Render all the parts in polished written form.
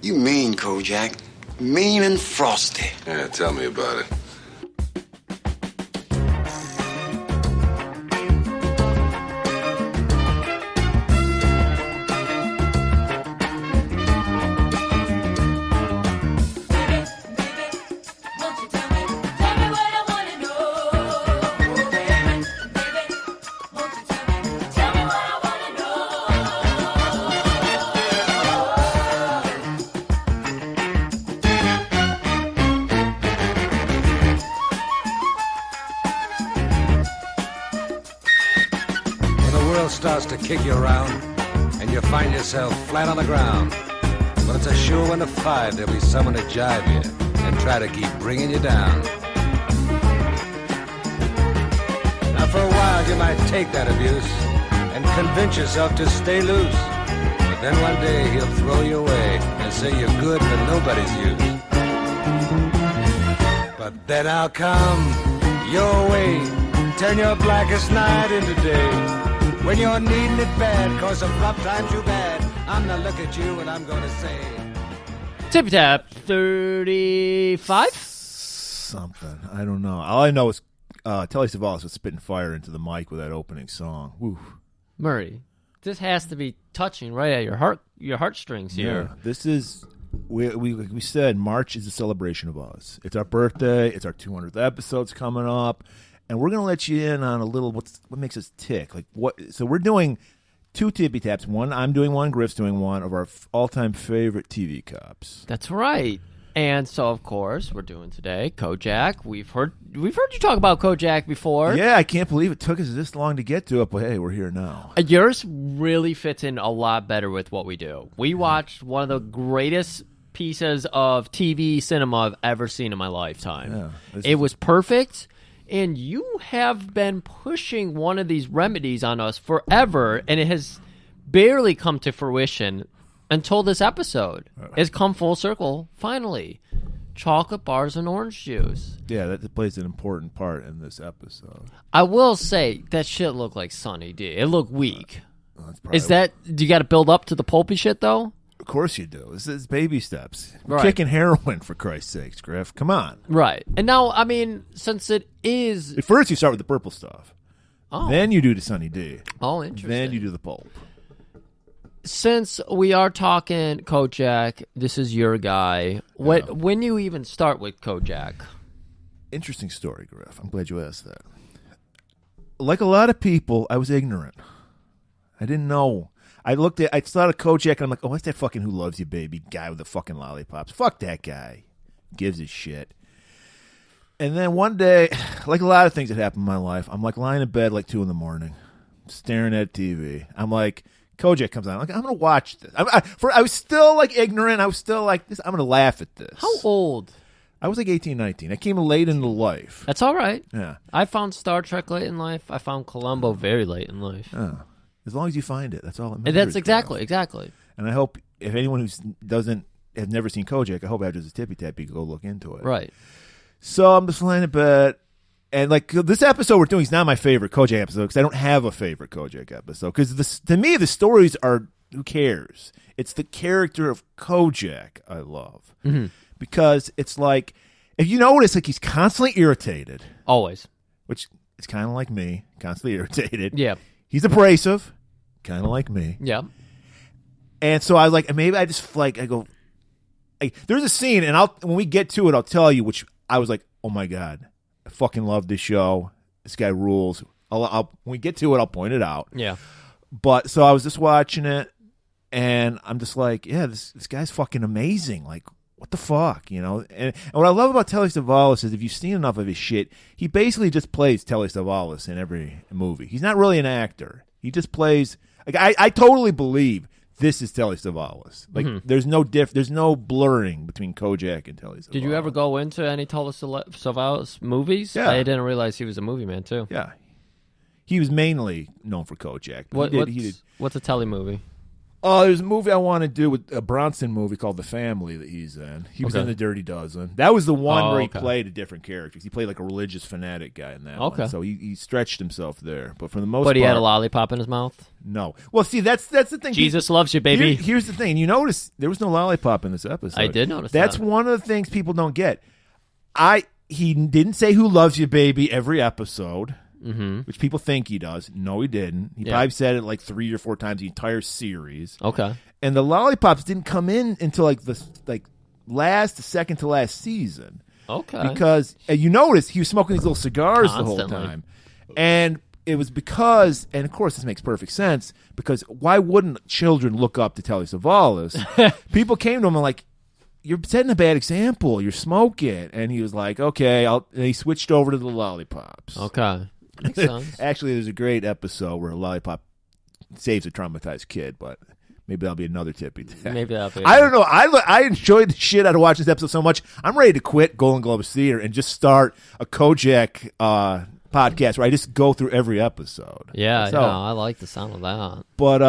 You mean, Kojak. Mean and frosty. Yeah, tell me about it. Starts to kick you around and you find yourself flat on the ground. Well, it's a sure one to five there'll be someone to jive you and try to keep bringing you down. Now, for a while, you might take that abuse and convince yourself to stay loose. But then one day, he'll throw you away and say you're good for nobody's use. But then I'll come your way, turn your blackest night into day. When you're needing it bad, cause of rough times you bad, I'm gonna look at you and I'm gonna say... Tippy-Tap 35? Something. I don't know. All I know is Telly Savalas was spitting fire into the mic with that opening song. Woo. Murray, this has to be touching right at your heartstrings here. Yeah, this is... We said March is a celebration of us. It's our birthday. It's our 200th episode's coming up. And we're going to let you in on a little what makes us tick. So we're doing 2 Tippy Taps. One, I'm doing one, Griff's doing one of our all-time favorite TV cops. That's right. And so, of course, we're doing today Kojak. We've heard you talk about Kojak before. Yeah, I can't believe it took us this long to get to it, but hey, we're here now. Yours really fits in a lot better with what we do. We watched one of the greatest pieces of TV cinema I've ever seen in my lifetime. Yeah, it was perfect. And you have been pushing one of these remedies on us forever, and it has barely come to fruition until this episode. It's come full circle, finally. Chocolate bars and orange juice. Yeah, that plays an important part in this episode. I will say, that shit looked like Sunny D. It looked weak. Do you got to build up to the pulpy shit, though? Of course you do. This is baby steps. Right. Kicking heroin, for Christ's sakes, Griff. Come on. Right. And now, I mean, since it is... At first, you start with the purple stuff. Oh. Then you do the Sunny D. Oh, interesting. Then you do the pulp. Since we are talking Kojak, this is your guy. When you even start with Kojak? Interesting story, Griff. I'm glad you asked that. Like a lot of people, I was ignorant. I didn't know. I saw Kojak, and I'm like, oh, that's that fucking Who Loves You, Baby guy with the fucking lollipops. Fuck that guy. Gives a shit. And then one day, like a lot of things that happen in my life, I'm like lying in bed like 2 a.m, staring at TV. I'm like, Kojak comes on. I'm like, I'm going to watch this. I was still like ignorant. I was still like, I'm going to laugh at this. How old? I was like 18, 19. I came late into life. That's all right. Yeah. I found Star Trek late in life. I found Columbo very late in life. Oh. As long as you find it, that's all it matters. That's exactly. And I hope if anyone who has never seen Kojak, I hope after this Tippy-Tap you can go look into it. Right. So I'm just lying in bed, and like this episode we're doing is not my favorite Kojak episode because I don't have a favorite Kojak episode. Because to me the stories are, who cares? It's the character of Kojak I love because it's like, if you notice, like he's constantly irritated, always, which is kind of like me, constantly irritated. Yeah. He's abrasive. Kind of like me. Yeah. And so I was like, maybe I just like, I go, there's a scene, and when we get to it, I'll tell you, which I was like, oh my God, I fucking love this show. This guy rules. When we get to it, I'll point it out. Yeah. But so I was just watching it, and I'm just like, yeah, this guy's fucking amazing. Like, what the fuck, you know? And what I love about Telly Savalas is if you've seen enough of his shit, he basically just plays Telly Savalas in every movie. He's not really an actor. He just plays. Like, I totally believe this is Telly Savalas. Like, there's no blurring between Kojak and Telly Savalas. Did you ever go into any Telly Savalas movies? Yeah. I didn't realize he was a movie man too. Yeah, he was mainly known for Kojak. What's a Telly movie? Oh, there's a movie I want to do with a Bronson movie called The Family that he's in. He was in The Dirty Dozen. That was the one where he played a different character. He played like a religious fanatic guy in that one. So he stretched himself there. But for the most part... But he had a lollipop in his mouth? No. Well, see, that's the thing. Jesus loves you, baby. Here's the thing. You notice there was no lollipop in this episode. I did notice that. That's one of the things people don't get. He didn't say who loves you, baby, every episode. Mm-hmm. Which people think he does. No, he didn't. He probably said it like 3 or 4 times the entire series. Okay. And the lollipops didn't come in until the second to last season. Okay. Because you notice he was smoking these little cigars Constantly. the whole time. And it was because, and of course this makes perfect sense, because why wouldn't children look up to Telly Savalas? People came to him and like, you're setting a bad example. You're smoking. And he was like, okay. And he switched over to the lollipops. Okay. Makes sense. Actually, there's a great episode where a lollipop saves a traumatized kid, but maybe that'll be another Tippy-Tap. Maybe that'll be. I don't know. I enjoyed the shit out of watching this episode so much. I'm ready to quit Golan-Globus Theater and just start a Kojak podcast where I just go through every episode. Yeah, I like the sound of that. But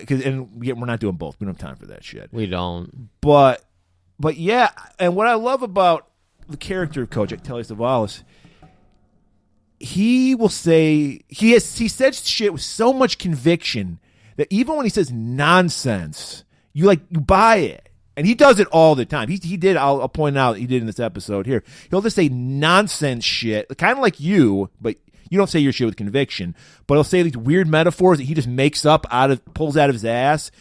we're not doing both. We don't have time for that shit. We don't. But yeah, and what I love about the character of Kojak, Telly Savalas, he will say he says shit with so much conviction that even when he says nonsense, you buy it. And he does it all the time. He did. I'll point out he did in this episode here. He'll just say nonsense shit, kind of like you, but you don't say your shit with conviction. But he'll say these weird metaphors that he just makes up pulls out of his ass,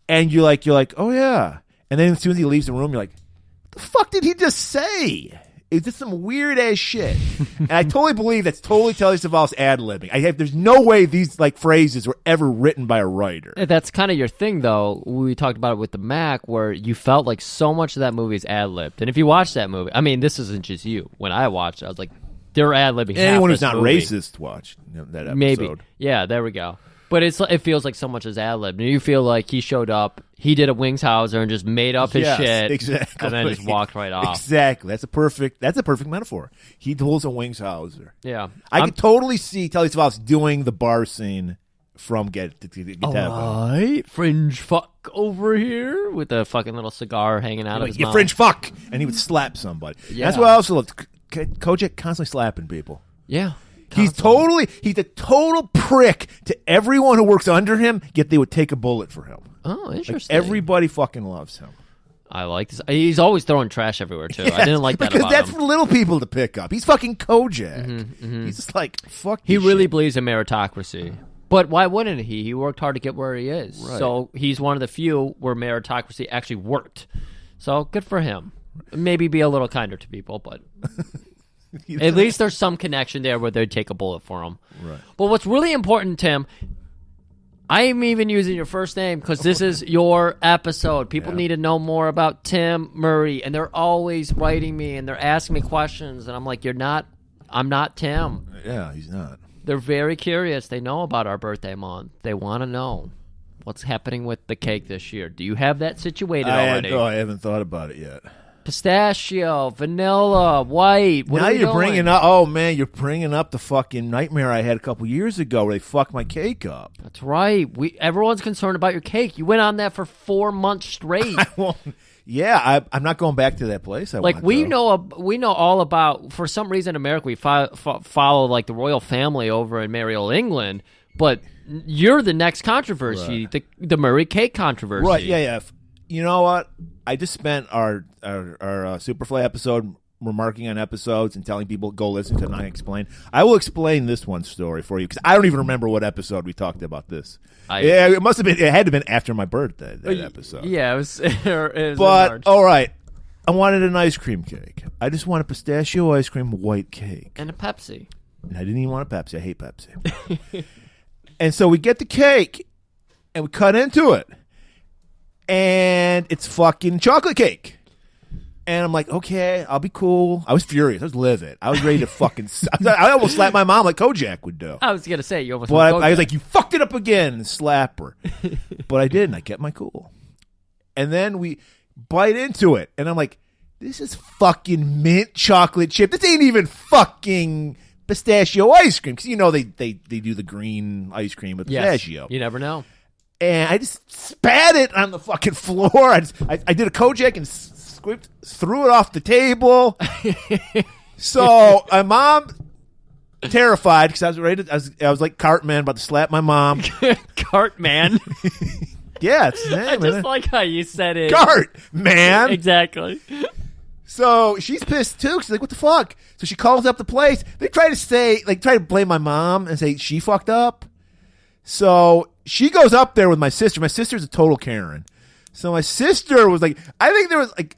and you're like, oh yeah. And then as soon as he leaves the room, you're like, what the fuck did he just say? It's just some weird ass shit. And I totally believe that's totally Telly Savalas ad-libbing. There's no way these phrases were ever written by a writer. That's kind of your thing, though. We talked about it with the Mac, where you felt like so much of that movie is ad-libbed. And if you watch that movie, I mean, this isn't just you. When I watched it, I was like, they're ad-libbing. Anyone who's not racist watch that episode. Maybe. Yeah, there we go. But it feels like so much is ad-libbed. You feel like he showed up, he did a Wings Hauser and just made up his shit. Exactly. And then just walked right off. Exactly. That's a perfect metaphor. He pulls a Wings Hauser. Yeah. I could totally see Telly Savalas doing the bar scene from Get All right, fringe fuck over here with a fucking little cigar hanging out of his mouth. Fringe fuck! And he would slap somebody. Yeah. That's what I also loved. Kojak constantly slapping people. Yeah. He's a total prick to everyone who works under him, yet they would take a bullet for him. Oh, interesting. Everybody fucking loves him. I like this. He's always throwing trash everywhere, too. I didn't like that about him. Because that's for little people to pick up. He's fucking Kojak. Mm-hmm. He's just like, fuck He really believes in meritocracy. But why wouldn't he? He worked hard to get where he is. Right. So he's one of the few where meritocracy actually worked. So good for him. Maybe be a little kinder to people, but... At least there's some connection there where they'd take a bullet for him. Right. But what's really important, Tim, I am even using your first name because this is your episode. People need to know more about Tim Murray, and they're always writing me, and they're asking me questions, and I'm like, I'm not Tim. Yeah, he's not. They're very curious. They know about our birthday month. They want to know what's happening with the cake this year. Do you have that situated already? I haven't thought about it yet. Pistachio, vanilla, white. Now you're bringing up. Oh man, you're bringing up the fucking nightmare I had a couple years ago where they fucked my cake up. That's right. Everyone's concerned about your cake. You went on that for 4 months straight. I'm not going back to that place. We know all about. For some reason, in America, we follow like the royal family over in merry old England, but you're the next controversy, right. the Murray cake controversy. Right? Yeah. You know what? I just spent our Superfly episode remarking on episodes and telling people go listen to it and I explain. I will explain this one story for you because I don't even remember what episode we talked about this. It must have been. It had to have been after my birthday. That episode. Yeah, it was. But all right, I wanted an ice cream cake. I just wanted pistachio ice cream, white cake, and a Pepsi. And I didn't even want a Pepsi. I hate Pepsi. And so we get the cake and we cut into it. And it's fucking chocolate cake. And I'm like, okay, I'll be cool. I was furious. I was livid. I was ready to fucking... I almost slapped my mom like Kojak would do. I was going to say, you almost... But I was like, you fucked it up again, and slap her. But I didn't. I kept my cool. And then we bite into it. And I'm like, this is fucking mint chocolate chip. This ain't even fucking pistachio ice cream. Because, they do the green ice cream with pistachio. You never know. and I just spat it on the fucking floor. I did a Kojak and threw it off the table. So my mom, terrified because I was ready. I was like Cartman, about to slap my mom. Cartman. Yeah, it's his name. I just like how you said it. Cartman. Exactly. So she's pissed too. She's like, "What the fuck?" So she calls up the place. They try to blame my mom and say she fucked up. So she goes up there with my sister. My sister's a total Karen. So my sister was like, I think there was like,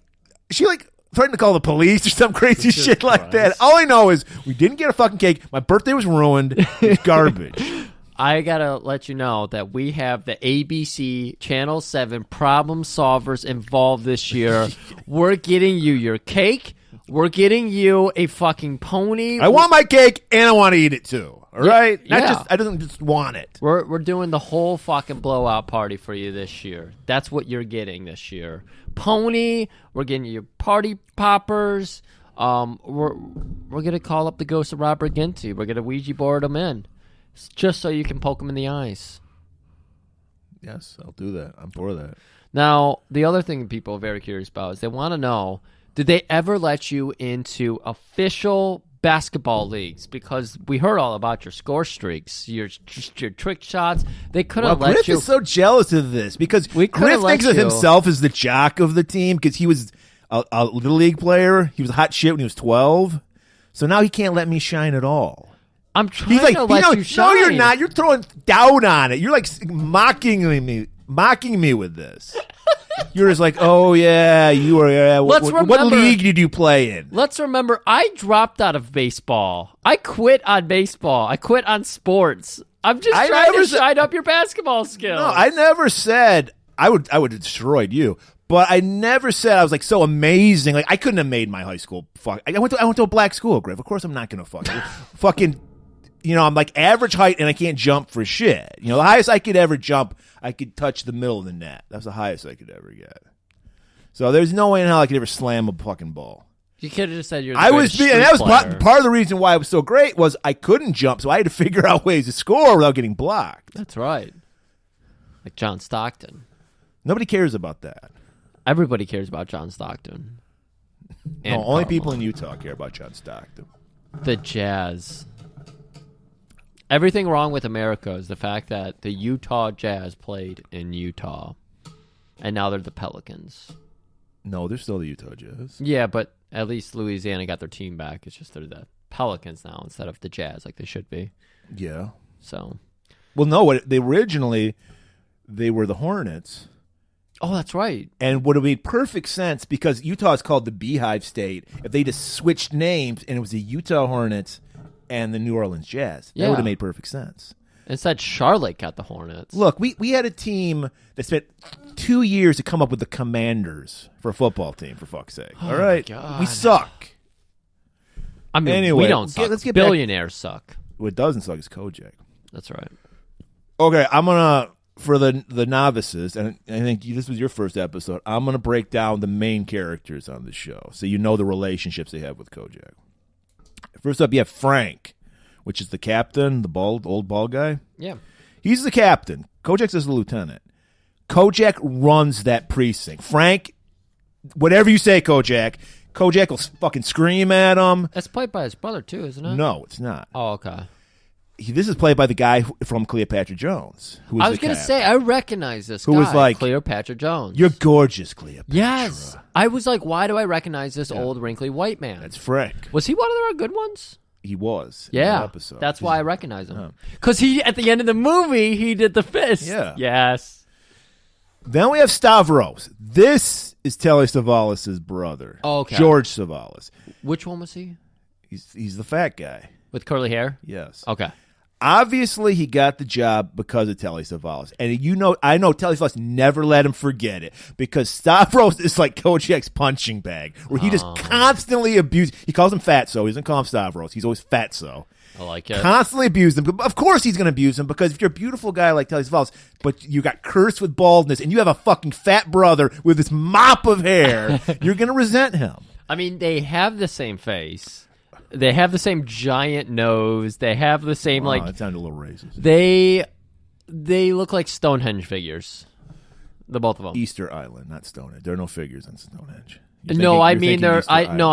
she like threatened to call the police or some crazy shit like that. All I know is we didn't get a fucking cake. My birthday was ruined. It's garbage. I gotta let you know that we have the ABC Channel 7 problem solvers involved this year. We're getting you your cake. We're getting you a fucking pony. I want my cake and I want to eat it too. All right? Yeah. I don't just want it. We're doing the whole fucking blowout party for you this year. That's what you're getting this year. Pony. We're getting you your party poppers. We're gonna call up the ghost of Robert Ginty. We're gonna Ouija board him in. Just so you can poke him in the eyes. Yes, I'll do that. I'm for that. Now, the other thing people are very curious about is they want to know, did they ever let you into official basketball leagues? Because we heard all about your score streaks, your trick shots. They couldn't let Griff you. Is so jealous of this because Griff thinks of himself as the jock of the team because he was a little league player. He was a hot shit when he was 12. So now he can't let me shine at all. I'm trying to let you shine. No, you're not. You're throwing doubt on it. You're like mocking me with this. You're just like, oh yeah, you are. Yeah, what league did you play in? Let's remember, I dropped out of baseball. I quit on baseball. I quit on sports. I'm just trying to shine up your basketball skills. No, I never said I would have destroyed you. But I never said I was like so amazing. Like I couldn't have made my high school. Fuck, I went to a black school, Griff. Of course, I'm not gonna fucking. I'm like average height and I can't jump for shit. The highest I could ever jump, I could touch the middle of the net. That was the highest I could ever get. So there's no way in hell I could ever slam a fucking ball. You could have just said you're. And that was part of the reason why I was so great was I couldn't jump, so I had to figure out ways to score without getting blocked. That's right. Like John Stockton. Nobody cares about that. Everybody cares about John Stockton. No, only people in Utah care about John Stockton. The Jazz. Everything wrong with America is the fact that the Utah Jazz played in Utah, and now they're the Pelicans. No, they're still the Utah Jazz. Yeah, but at least Louisiana got their team back. It's just they're the Pelicans now instead of the Jazz like they should be. Yeah. So. Well, no, they were the Hornets. Oh, that's right. And would have made perfect sense because Utah is called the Beehive State. If they just switched names and it was the Utah Hornets and the New Orleans Jazz, that would have made perfect sense. Instead, Charlotte got the Hornets. Look, we had a team that spent 2 years to come up with the Commanders for a football team, for fuck's sake. All right? God. We suck. I mean, anyway, we don't suck. Let's get Billionaires suck. What doesn't suck is Kojak. That's right. Okay, I'm going to, for the novices, and I think this was your first episode, I'm going to break down the main characters on the show so you know the relationships they have with Kojak. First up, you have Frank, which is the captain, the old bald guy. Yeah. He's the captain. Kojak's is the lieutenant. Kojak runs that precinct. Frank, whatever you say, Kojak will fucking scream at him. That's played by his brother, too, isn't it? No, it's not. Oh, okay. This is played by the guy from Cleopatra Jones. I was going to say, I recognize this guy. Who was like, Cleopatra Jones. You're gorgeous, Cleopatra. Yes. I was like, why do I recognize this old, wrinkly white man? That's Frank. Was he one of the good ones? He was. Yeah. In that episode. That's why I recognize him. Because at the end of the movie, he did the fist. Yeah. Yes. Then we have Stavros. This is Telly Savalas' brother. Oh, okay. George Savalas. Which one was he? He's the fat guy. With curly hair? Yes. Okay. Obviously, he got the job because of Telly Savalas. And I know Telly Savalas never let him forget it because Stavros is like Kojak's punching bag where he just constantly abuses. He calls him Fatso. He doesn't call him Stavros. He's always Fatso. I like it. Constantly abused him. Of course he's going to abuse him because if you're a beautiful guy like Telly Savalas, but you got cursed with baldness and you have a fucking fat brother with this mop of hair, you're going to resent him. I mean, they have the same face. They have the same giant nose. They have the same That sounded a little racist. They look like Stonehenge figures. The both of them. Easter Island, not Stonehenge. There are no figures on Stonehenge. I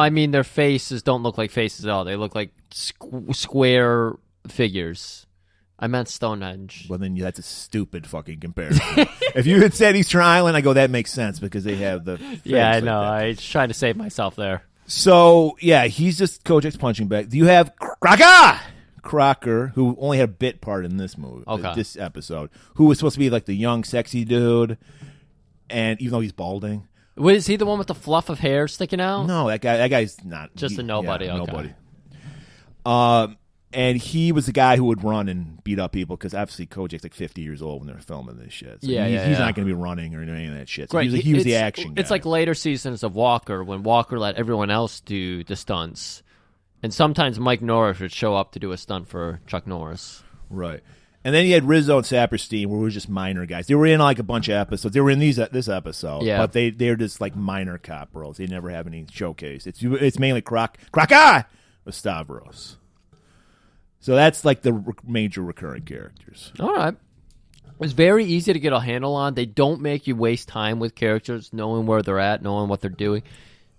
mean their faces don't look like faces at all. They look like square figures. I meant Stonehenge. Well, then that's a stupid fucking comparison. If you had said Easter Island, I go, that makes sense because they have the. Yeah, I know. I was trying to save myself there. So yeah, he's just Kojak's punching bag. You have Crocker, who only had a bit part in this movie, this episode, who was supposed to be like the young, sexy dude, and even though he's balding. Was he the one with the fluff of hair sticking out? No, that guy's not. Just a nobody. Yeah, okay. Nobody. And he was the guy who would run and beat up people because obviously Kojak's like 50 years old when they're filming this shit. So he's not going to be running or doing any of that shit. So he was the action guy. It's like later seasons of Walker when Walker let everyone else do the stunts. And sometimes Mike Norris would show up to do a stunt for Chuck Norris. Right. And then you had Rizzo and Saperstein, where we were just minor guys. They were in like a bunch of episodes. They were in this episode, but they're just like minor cop roles. They never have any showcase. It's mainly Crocker with Stavros. So that's like the major recurring characters. All right. It's very easy to get a handle on. They don't make you waste time with characters, knowing where they're at, knowing what they're doing.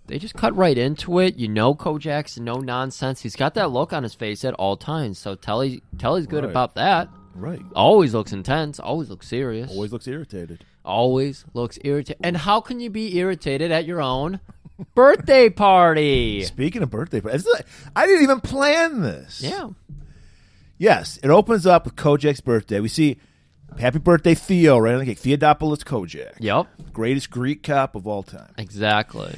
They just cut right into it. You know Kojak's no nonsense. He's got that look on his face at all times. So Telly's good about that. Right. Always looks intense. Always looks serious. Always looks irritated. Always looks irritated. And how can you be irritated at your own birthday party? Speaking of birthday parties, I didn't even plan this. Yeah. Yes, it opens up with Kojak's birthday. We see happy birthday Theo, right? I think Theodopoulos Kojak. Yep. Greatest Greek cop of all time. Exactly.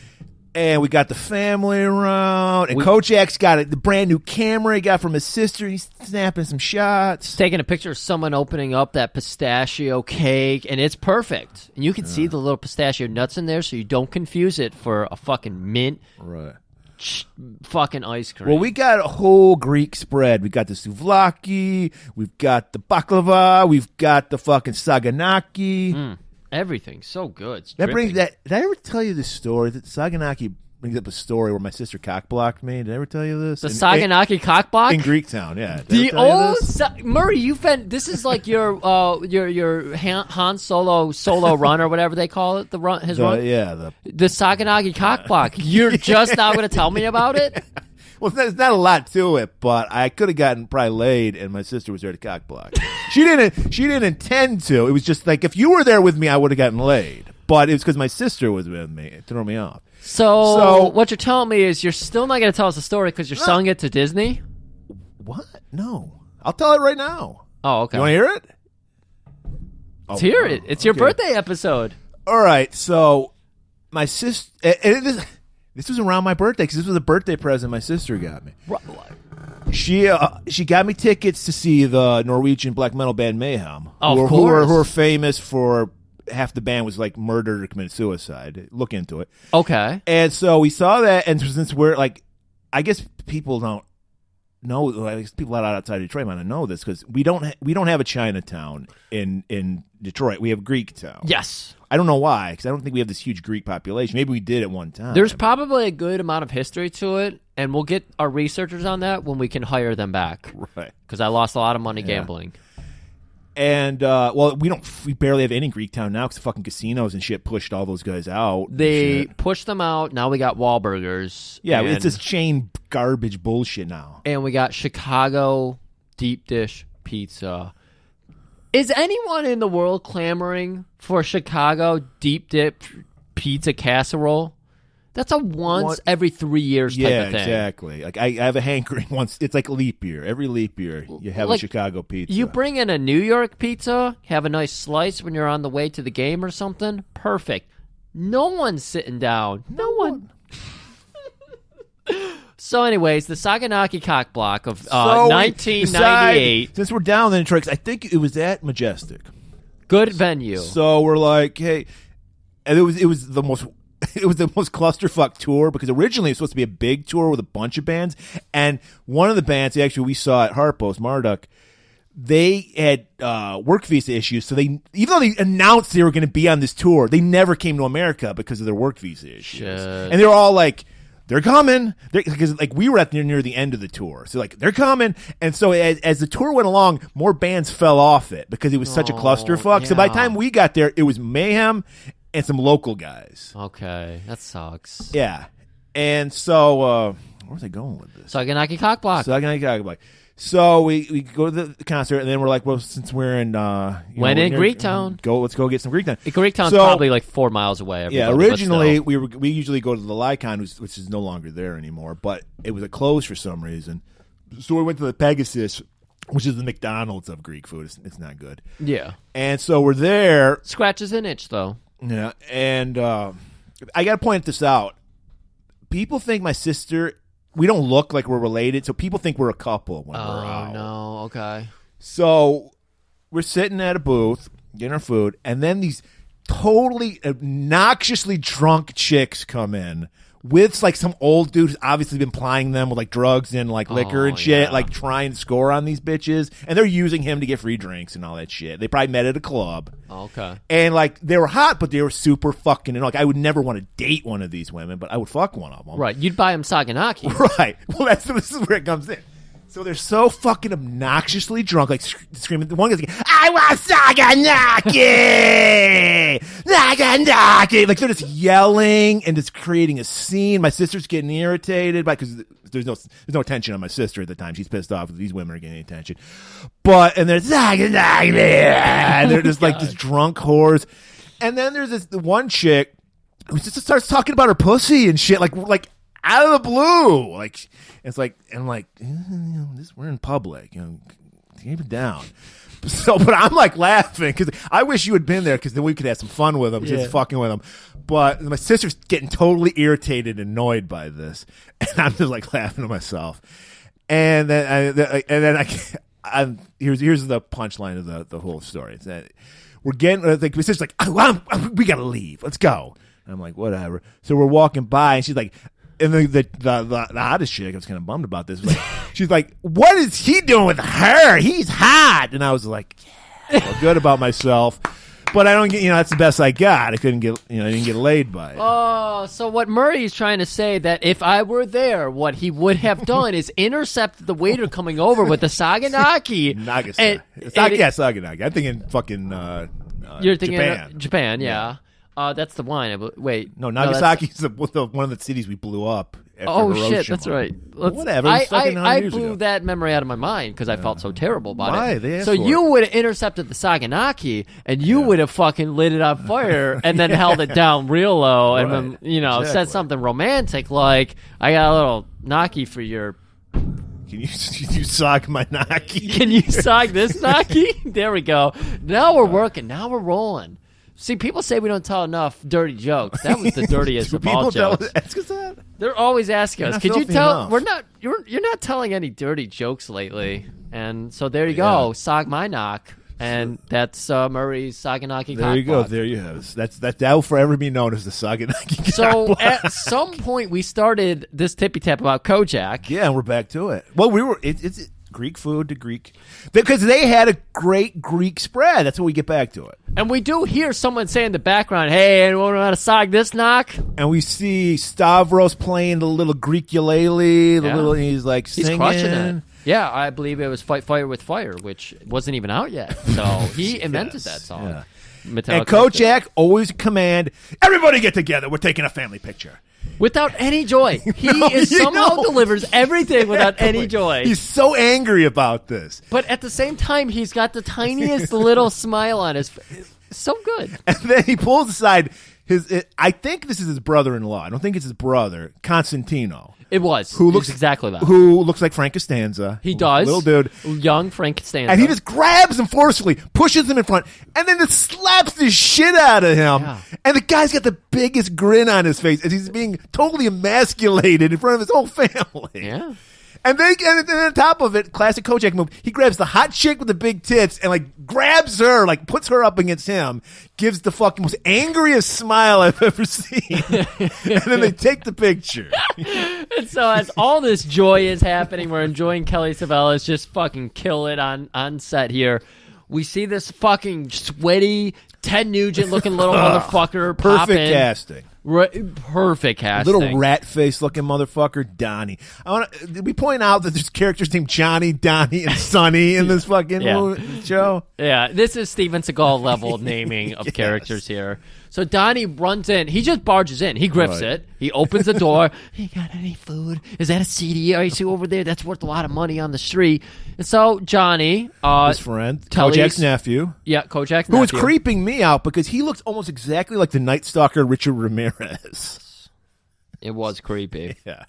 And we got the family around. And Kojak's got the brand new camera he got from his sister. He's snapping some shots. He's taking a picture of someone opening up that pistachio cake, and it's perfect. And you can see the little pistachio nuts in there, so you don't confuse it for a fucking mint. Right. Fucking ice cream. Well, we got a whole Greek spread. We got the souvlaki. We've got the baklava. We've got the fucking saganaki. Everything's so good. Did I ever tell you this story? That Saganaki brings up a story where my sister cockblocked me. Did I ever tell you this? The Saganaki cockblock? In Greektown, yeah. The old Murray, you've been. This is like your Han Solo run or whatever they call it. Run. Yeah, the Saganaki cockblock. You're just now going to tell me about it? Well, there's not a lot to it, but I could have gotten probably laid, and my sister was there to cockblock. She didn't intend to. It was just like if you were there with me, I would have gotten laid. But it was because my sister was with me. It threw me off. So what you're telling me is you're still not going to tell us the story because you're selling it to Disney? What? No. I'll tell it right now. Oh, okay. You want to hear it? Let's hear it. It's your birthday episode. All right. So my sister... This was around my birthday because this was a birthday present my sister got me. She got me tickets to see the Norwegian black metal band Mayhem. Of course. Who are famous for... Half the band was like murdered or committed suicide. Look into it. Okay. And so we saw that, and since we're like, I guess people don't know, like, people outside of Detroit might not know this because we don't have a Chinatown in Detroit. We have Greektown. Yes. I don't know why, because I don't think we have this huge Greek population. Maybe we did at one time. There's probably a good amount of history to it, and we'll get our researchers on that when we can hire them back. Right. Because I lost a lot of money gambling. And we barely have any Greektown now because the fucking casinos and shit pushed all those guys out. They pushed them out. Now we got Wahlburgers. Yeah, it's this chain garbage bullshit now. And we got Chicago deep dish pizza. Is anyone in the world clamoring for Chicago deep dip pizza casserole? That's a once every 3 years type of thing. Yeah, exactly. Like I have a hankering once. It's like leap year. Every leap year, you have a Chicago pizza. You bring in a New York pizza, have a nice slice when you're on the way to the game or something. Perfect. No one's sitting down. No one. So, anyways, the Saganaki Cockblock of 1998. Since we're down in Detroit, I think it was at Majestic. Good venue. So we're like, hey, and it was the most. It was the most clusterfuck tour because originally it was supposed to be a big tour with a bunch of bands, and one of the bands actually we saw at Harpo's, Marduk, they had work visa issues. So even though they announced they were going to be on this tour, they never came to America because of their work visa issues. Shit. And they were all like, they're coming. Because like we were at near the end of the tour. So like they're coming. And so as the tour went along, more bands fell off it because it was such a clusterfuck. Yeah. So by the time we got there, it was Mayhem and some local guys. Okay, that sucks. Yeah. And so where was I going with this? Saganaki Cockblock. So we go to the concert, and then we're like, well, since we're in Greektown, let's go get some Greektown. Greektown's probably like 4 miles away. Originally we usually go to the Lycon, which is no longer there anymore, but it was closed for some reason. So we went to the Pegasus, which is the McDonald's of Greek food. It's not good. Yeah. And so we're there. Scratches an itch, though. Yeah, and I got to point this out. People think my sister. We don't look like we're related, so people think we're a couple when we're out. Oh, no. Okay. So we're sitting at a booth, getting our food, and then these totally obnoxiously drunk chicks come in with like some old dude who's obviously been plying them with like drugs and like liquor and shit, like trying to score on these bitches, and they're using him to get free drinks and all that shit. They probably met at a club. Okay. And like they were hot, but they were super fucking, and like I would never want to date one of these women, but I would fuck one of them. Right. You'd buy him Saganaki. Right. Well, this is where it comes in. So they're so fucking obnoxiously drunk, like screaming. The one guy's like, "I want Saganaki! Saganaki!" Like they're just yelling and just creating a scene. My sister's getting irritated because there's no attention on my sister at the time. She's pissed off that these women are getting attention. And they're Saganaki, and they're just like just drunk whores. And then there's this one chick who just starts talking about her pussy and shit, like out of the blue, like it's like, and I'm like, we're in public, keep it down. So, but I'm like laughing because I wish you had been there because then we could have some fun with them, just fucking with them. But my sister's getting totally irritated and annoyed by this, and I'm just like laughing to myself. And then here's the punchline of the whole story. It's that we're getting my sister's like, we gotta leave, let's go. And I'm like, whatever. So we're walking by, and she's like. And the hottest chick, I was kind of bummed about this. She's like, "What is he doing with her? He's hot." And I was like, "Yeah, I feel good about myself." But I don't get, that's the best I got. I couldn't get, I didn't get laid by it. Oh, so what Murray's trying to say that if I were there, what he would have done is intercept the waiter coming over with the Saganaki. Saganaki. I'm thinking fucking. You're thinking Japan. Japan, yeah. That's the wine. Wait. No, Nagasaki's one of the cities we blew up. Oh, shit, that's right. Whatever. I blew that memory out of my mind because I felt so terrible about Why? it. So you would have intercepted the Saganaki, and you would have fucking lit it on fire and then held it down real low and then, said something romantic like, "I got a little Naki for your..." Can you sog my Naki? Can you sog this Naki? There we go. Now we're working. Now we're rolling. See, people say we don't tell enough dirty jokes. That was the dirtiest of all jokes. They're always asking us, "Could you tell?" You're not telling any dirty jokes lately, and so there you go. Sog my knock, and that's Murray's Saganaki. There you go. There you have it. That will forever be known as the Saganaki. So at some point we started this Tippy-Tap about Kojak. Yeah, and we're back to it. Well, we were. It's Greek food to Greek, because they had a great Greek spread. That's when we get back to it. And we do hear someone say in the background, "Hey, anyone know how to sog this knock?" And we see Stavros playing the little Greek ukulele. He's like singing. He's crushing it. Yeah, I believe it was "Fight Fire with Fire," which wasn't even out yet. So he invented that song. Yeah. And Kojak always command, "Everybody get together. We're taking a family picture." Without any joy. He somehow delivers everything without any joy. He's so angry about this. But at the same time, he's got the tiniest little smile on his face. So good. And then he pulls aside I think this is his brother-in-law. I don't think it's his brother, Constantino. It was. Who looks exactly that. Who looks like Frank Costanza. He does. Little dude. Young Frank Costanza. And he just grabs him forcefully, pushes him in front, and then just slaps the shit out of him. Yeah. And the guy's got the biggest grin on his face as he's being totally emasculated in front of his whole family. Yeah. And then on top of it, classic Kojak move, he grabs the hot chick with the big tits and like grabs her, like puts her up against him, gives the fucking most angriest smile I've ever seen. And then they take the picture. And so as all this joy is happening, we're enjoying Kelly Savalas just fucking kill it on set here. We see this fucking sweaty Ted Nugent looking little motherfucker pop in. Perfect casting. Perfect casting. Little rat face looking motherfucker, Donnie. Did we point out that there's characters named Johnny, Donnie, and Sonny in this fucking show? Yeah, this is Steven Seagal level naming of characters here. So Donnie runs in. He just barges in. He grips it. He opens the door. Hey, got any food? Is that a CD I see over there? That's worth a lot of money on the street. And so Johnny, his friend, Kojak's nephew. Yeah, Kojak's nephew. Who was creeping me out because he looks almost exactly like the Night Stalker Richard Ramirez. It was creepy. Yeah.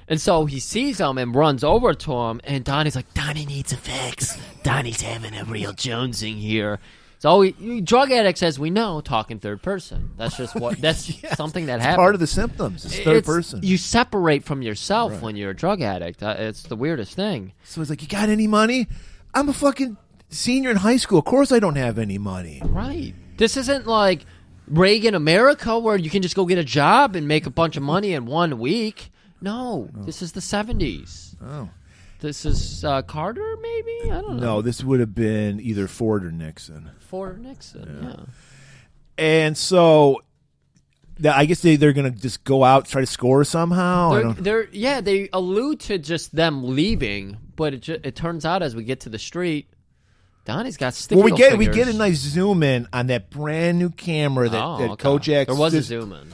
And so he sees him and runs over to him, and Donnie's like, Donnie needs a fix. Donnie's having a real jonesing here. So drug addicts, as we know, talk in third person. That's just what. That's something that happens. Part of the symptoms. It's third person. You separate from yourself when you're a drug addict. It's the weirdest thing. So he's like, "You got any money? I'm a fucking senior in high school. Of course, I don't have any money." Right. This isn't like Reagan America where you can just go get a job and make a bunch of money in 1 week. No, this is the 70s. Oh. This is Carter, maybe? I don't know. No, this would have been either Ford or Nixon. Ford or Nixon, yeah. And so, I guess they're going to just go out, try to score somehow? They allude to just them leaving, but it turns out as we get to the street, Donnie's got sticky we get fingers. a nice zoom in on that brand new camera that Kojak's... There was a zoom in.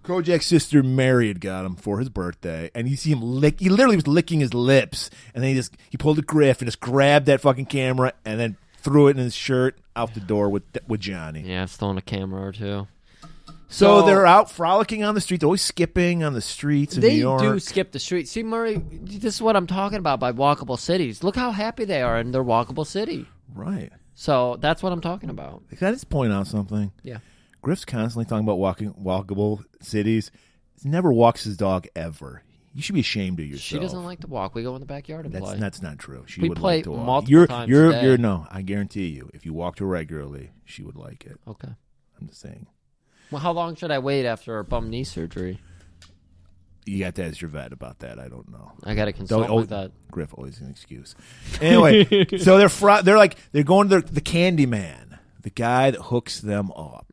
Kojak's sister Mary had got him for his birthday, and you see him lick. He literally was licking his lips, and then he pulled a griff and just grabbed that fucking camera and then threw it in his shirt out the door with Johnny. Yeah, I've stolen a camera or two. So they're out frolicking on the street. They're always skipping on the streets in New York. They do skip the street. See, Murray, this is what I'm talking about by walkable cities. Look how happy they are in their walkable city. Right. So that's what I'm talking about. Can I just point out something? Yeah. Griff's constantly talking about walkable cities. He never walks his dog ever. You should be ashamed of yourself. She doesn't like to walk. We go in the backyard and play. That's not true. She we would play like to walk. multiple times a day. No, I guarantee you, if you walked her regularly, she would like it. Okay. I'm just saying. Well, how long should I wait after a bum knee surgery? You got to ask your vet about that. I don't know. I got to consult with that. Griff always an excuse. Anyway, so they're going to the Candyman, the guy that hooks them up.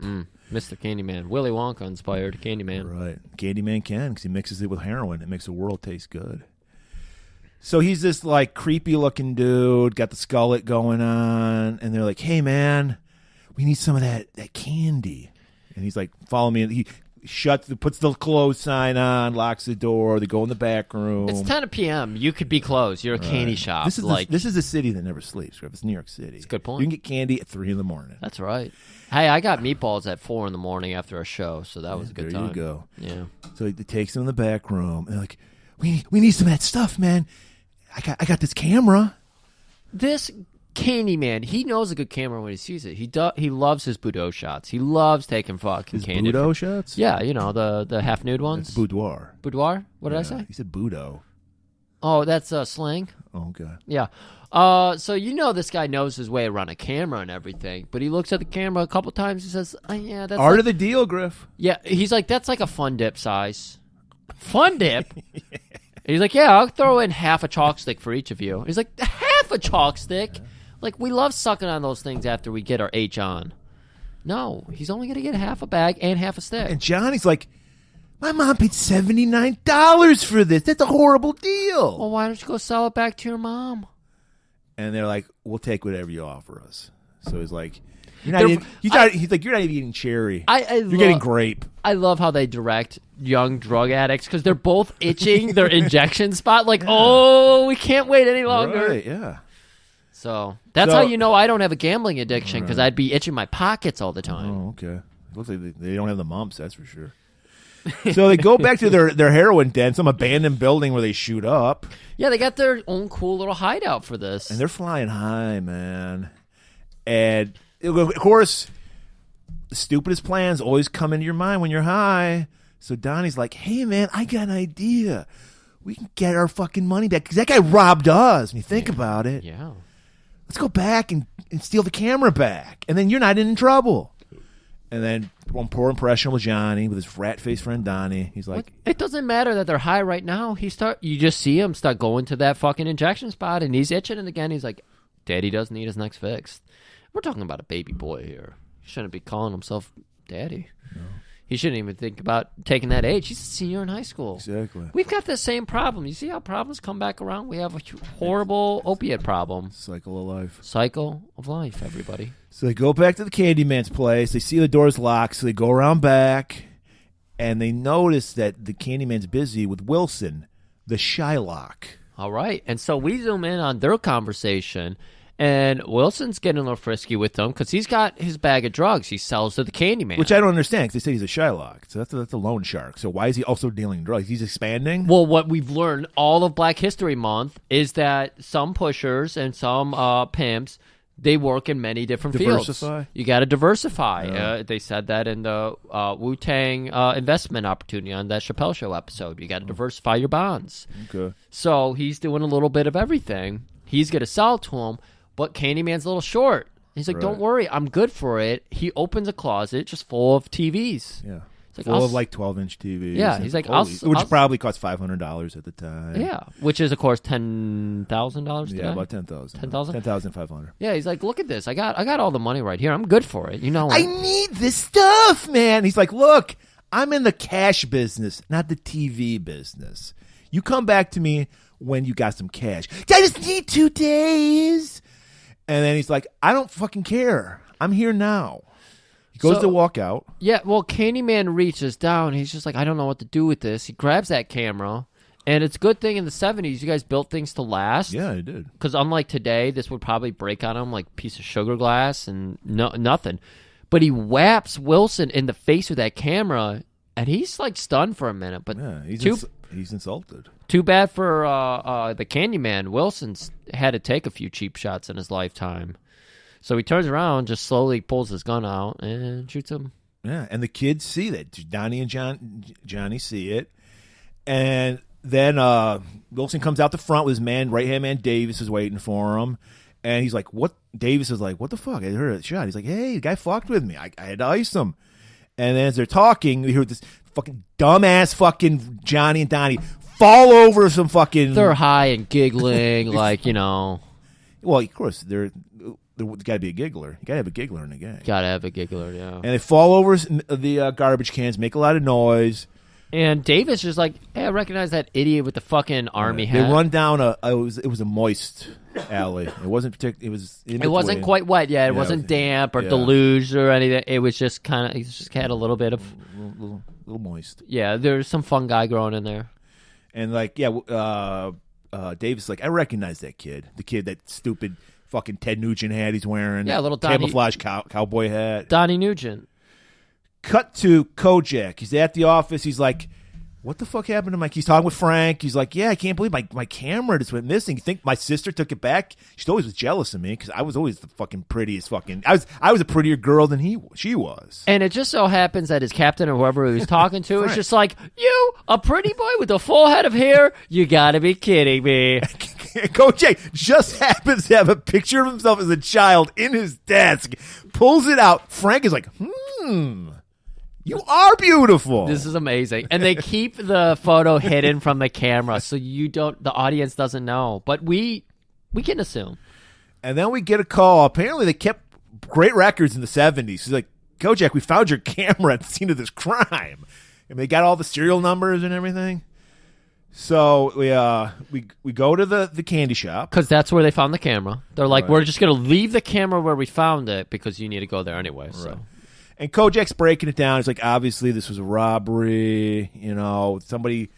Mr. Candyman. Willy Wonka inspired Candyman. Right. Candyman can because he mixes it with heroin. It makes the world taste good. So he's this like creepy looking dude, got the skullet going on, and they're like, "Hey man, we need some of that candy." And he's like, "Follow me." And he puts the close sign on, locks the door. They go in the back room. It's 10 p.m. You could be closed. You're a candy shop. This is a city that never sleeps, Griff. It's New York City. That's a good point. You can get candy at 3 a.m. That's right. Hey, I got meatballs at 4 a.m. after a show, so that was a good time. There you go. Yeah. So he takes them in the back room, and they're like, we need some of that stuff, man. I got this camera. This Candyman, he knows a good camera when he sees it. He loves his boudoir shots. He loves taking fucking candy. Boudoir shots? Yeah, you know, the half nude ones. It's boudoir. Boudoir? What did I say? You said boudo. Oh, that's slang. Oh, okay. Yeah. So you know this guy knows his way around a camera and everything, but he looks at the camera a couple times and says, "Yeah, that's art of the deal, Griff." Yeah, he's like, "That's like a Fun Dip size." Fun Dip. He's like, "Yeah, I'll throw in half a chalk stick for each of you." He's like, "Half a chalk stick." Like, we love sucking on those things after we get our H on. No, he's only going to get half a bag and half a stick. And Johnny's like, my mom paid $79 for this. That's a horrible deal. Well, why don't you go sell it back to your mom? And they're like, we'll take whatever you offer us. So he's like, he's like, you're not even eating cherry. You're getting grape. I love how they direct young drug addicts because they're both itching their injection spot. Like, oh, we can't wait any longer. Right, yeah. So that's how you know I don't have a gambling addiction because I'd be itching my pockets all the time. Oh, okay. Looks like they don't have the mumps, that's for sure. So they go back to their heroin den, some abandoned building where they shoot up. Yeah, they got their own cool little hideout for this. And they're flying high, man. And, of course, the stupidest plans always come into your mind when you're high. So Donnie's like, hey, man, I got an idea. We can get our fucking money back because that guy robbed us. When you think about it. Yeah. Let's go back and steal the camera back. And then you're not in trouble. And then one poor impression with Johnny, with his rat-faced friend Donnie. He's like... It doesn't matter that they're high right now. You just see him start going to that fucking injection spot, and he's itching, and again, he's like, Daddy does need his next fix. We're talking about a baby boy here. He shouldn't be calling himself Daddy. No. He shouldn't even think about taking that age. He's a senior in high school. Exactly. We've got the same problem. You see how problems come back around? We have a horrible opiate problem. Cycle of life. Cycle of life, everybody. So they go back to the Candyman's place. They see the door's locked, so they go around back, and they notice that the Candyman's busy with Wilson, the Shylock. All right. And so we zoom in on their conversation, and Wilson's getting a little frisky with them because he's got his bag of drugs he sells to the Candyman. Which I don't understand, because they say he's a Shylock. So that's a loan shark. So why is he also dealing drugs? He's expanding? Well, what we've learned all of Black History Month is that some pushers and some pimps, they work in many different fields. You got to diversify. Yeah. They said that in the Wu-Tang investment opportunity on that Chappelle Show episode. You got to diversify your bonds. Okay. So he's doing a little bit of everything. He's going to sell to him, but Candyman's a little short. He's like, don't worry, I'm good for it. He opens a closet just full of TVs. Yeah. Like, full of like 12-inch TVs. Yeah, he's like, which probably cost $500 at the time. Yeah, which is of course $10,000 today. Yeah, about 10,000. 10,000? 10,500. Yeah, he's like, look at this. I got all the money right here. I'm good for it. You know, I need this stuff, man. He's like, look, I'm in the cash business, not the TV business. You come back to me when you got some cash. I just need 2 days. And then he's like, I don't fucking care. I'm here now. He goes to walk out. Yeah, well, Candyman reaches down. He's just like, I don't know what to do with this. He grabs that camera, and it's a good thing in the 70s you guys built things to last. Yeah, I did. Because unlike today, this would probably break on him like a piece of sugar glass and nothing. But he whaps Wilson in the face with that camera, and he's like stunned for a minute. But yeah, he's insulted. Too bad for the Candyman. Wilson's had to take a few cheap shots in his lifetime. So he turns around, just slowly pulls his gun out, and shoots him. Yeah, and the kids see that. Donnie and Johnny see it. And then Wilson comes out the front with his right-hand man, Davis, is waiting for him. And he's like, what? Davis is like, what the fuck? I heard a shot. He's like, hey, the guy fucked with me. I had to ice him. And then as they're talking, we hear this fucking dumbass fucking Johnny and Donnie fall over some fucking... They're high and giggling, like, you know... Well, of course, there's got to be a giggler. You got to have a giggler in the gang. Got to have a giggler, yeah. And they fall over the garbage cans, make a lot of noise. And Davis is like, hey, I recognize that idiot with the fucking army hat. They run down it was a moist alley. It wasn't particularly. It wasn't quite wet yet. It wasn't damp or deluged or anything. It was just kind of. It just had a little bit of little moist. Yeah, there's some fungi growing in there. And like, Davis is like, I recognize that kid. The kid that stupid fucking Ted Nugent hat he's wearing. Yeah, a little Donnie, camouflage cowboy hat. Donnie Nugent. Cut to Kojak. He's at the office. He's like, what the fuck happened to Mike? He's talking with Frank. He's like, yeah, I can't believe my camera just went missing. You think my sister took it back? She always was jealous of me because I was always the fucking prettiest fucking... I was a prettier girl than she was. And it just so happens that his captain or whoever he was talking to is just like, you, a pretty boy with a full head of hair? You gotta be kidding me. Kojak just happens to have a picture of himself as a child in his desk. Pulls it out. Frank is like, you are beautiful. This is amazing. And they keep the photo hidden from the camera so the audience doesn't know. But we can assume. And then we get a call. Apparently they kept great records in the 70s. He's like, Kojak, we found your camera at the scene of this crime. And they got all the serial numbers and everything. So we go to the candy shop. Because that's where they found the camera. They're like, we're just going to leave the camera where we found it because you need to go there anyway. So. Right. And Kojak's breaking it down. He's like, obviously, this was a robbery. You know, somebody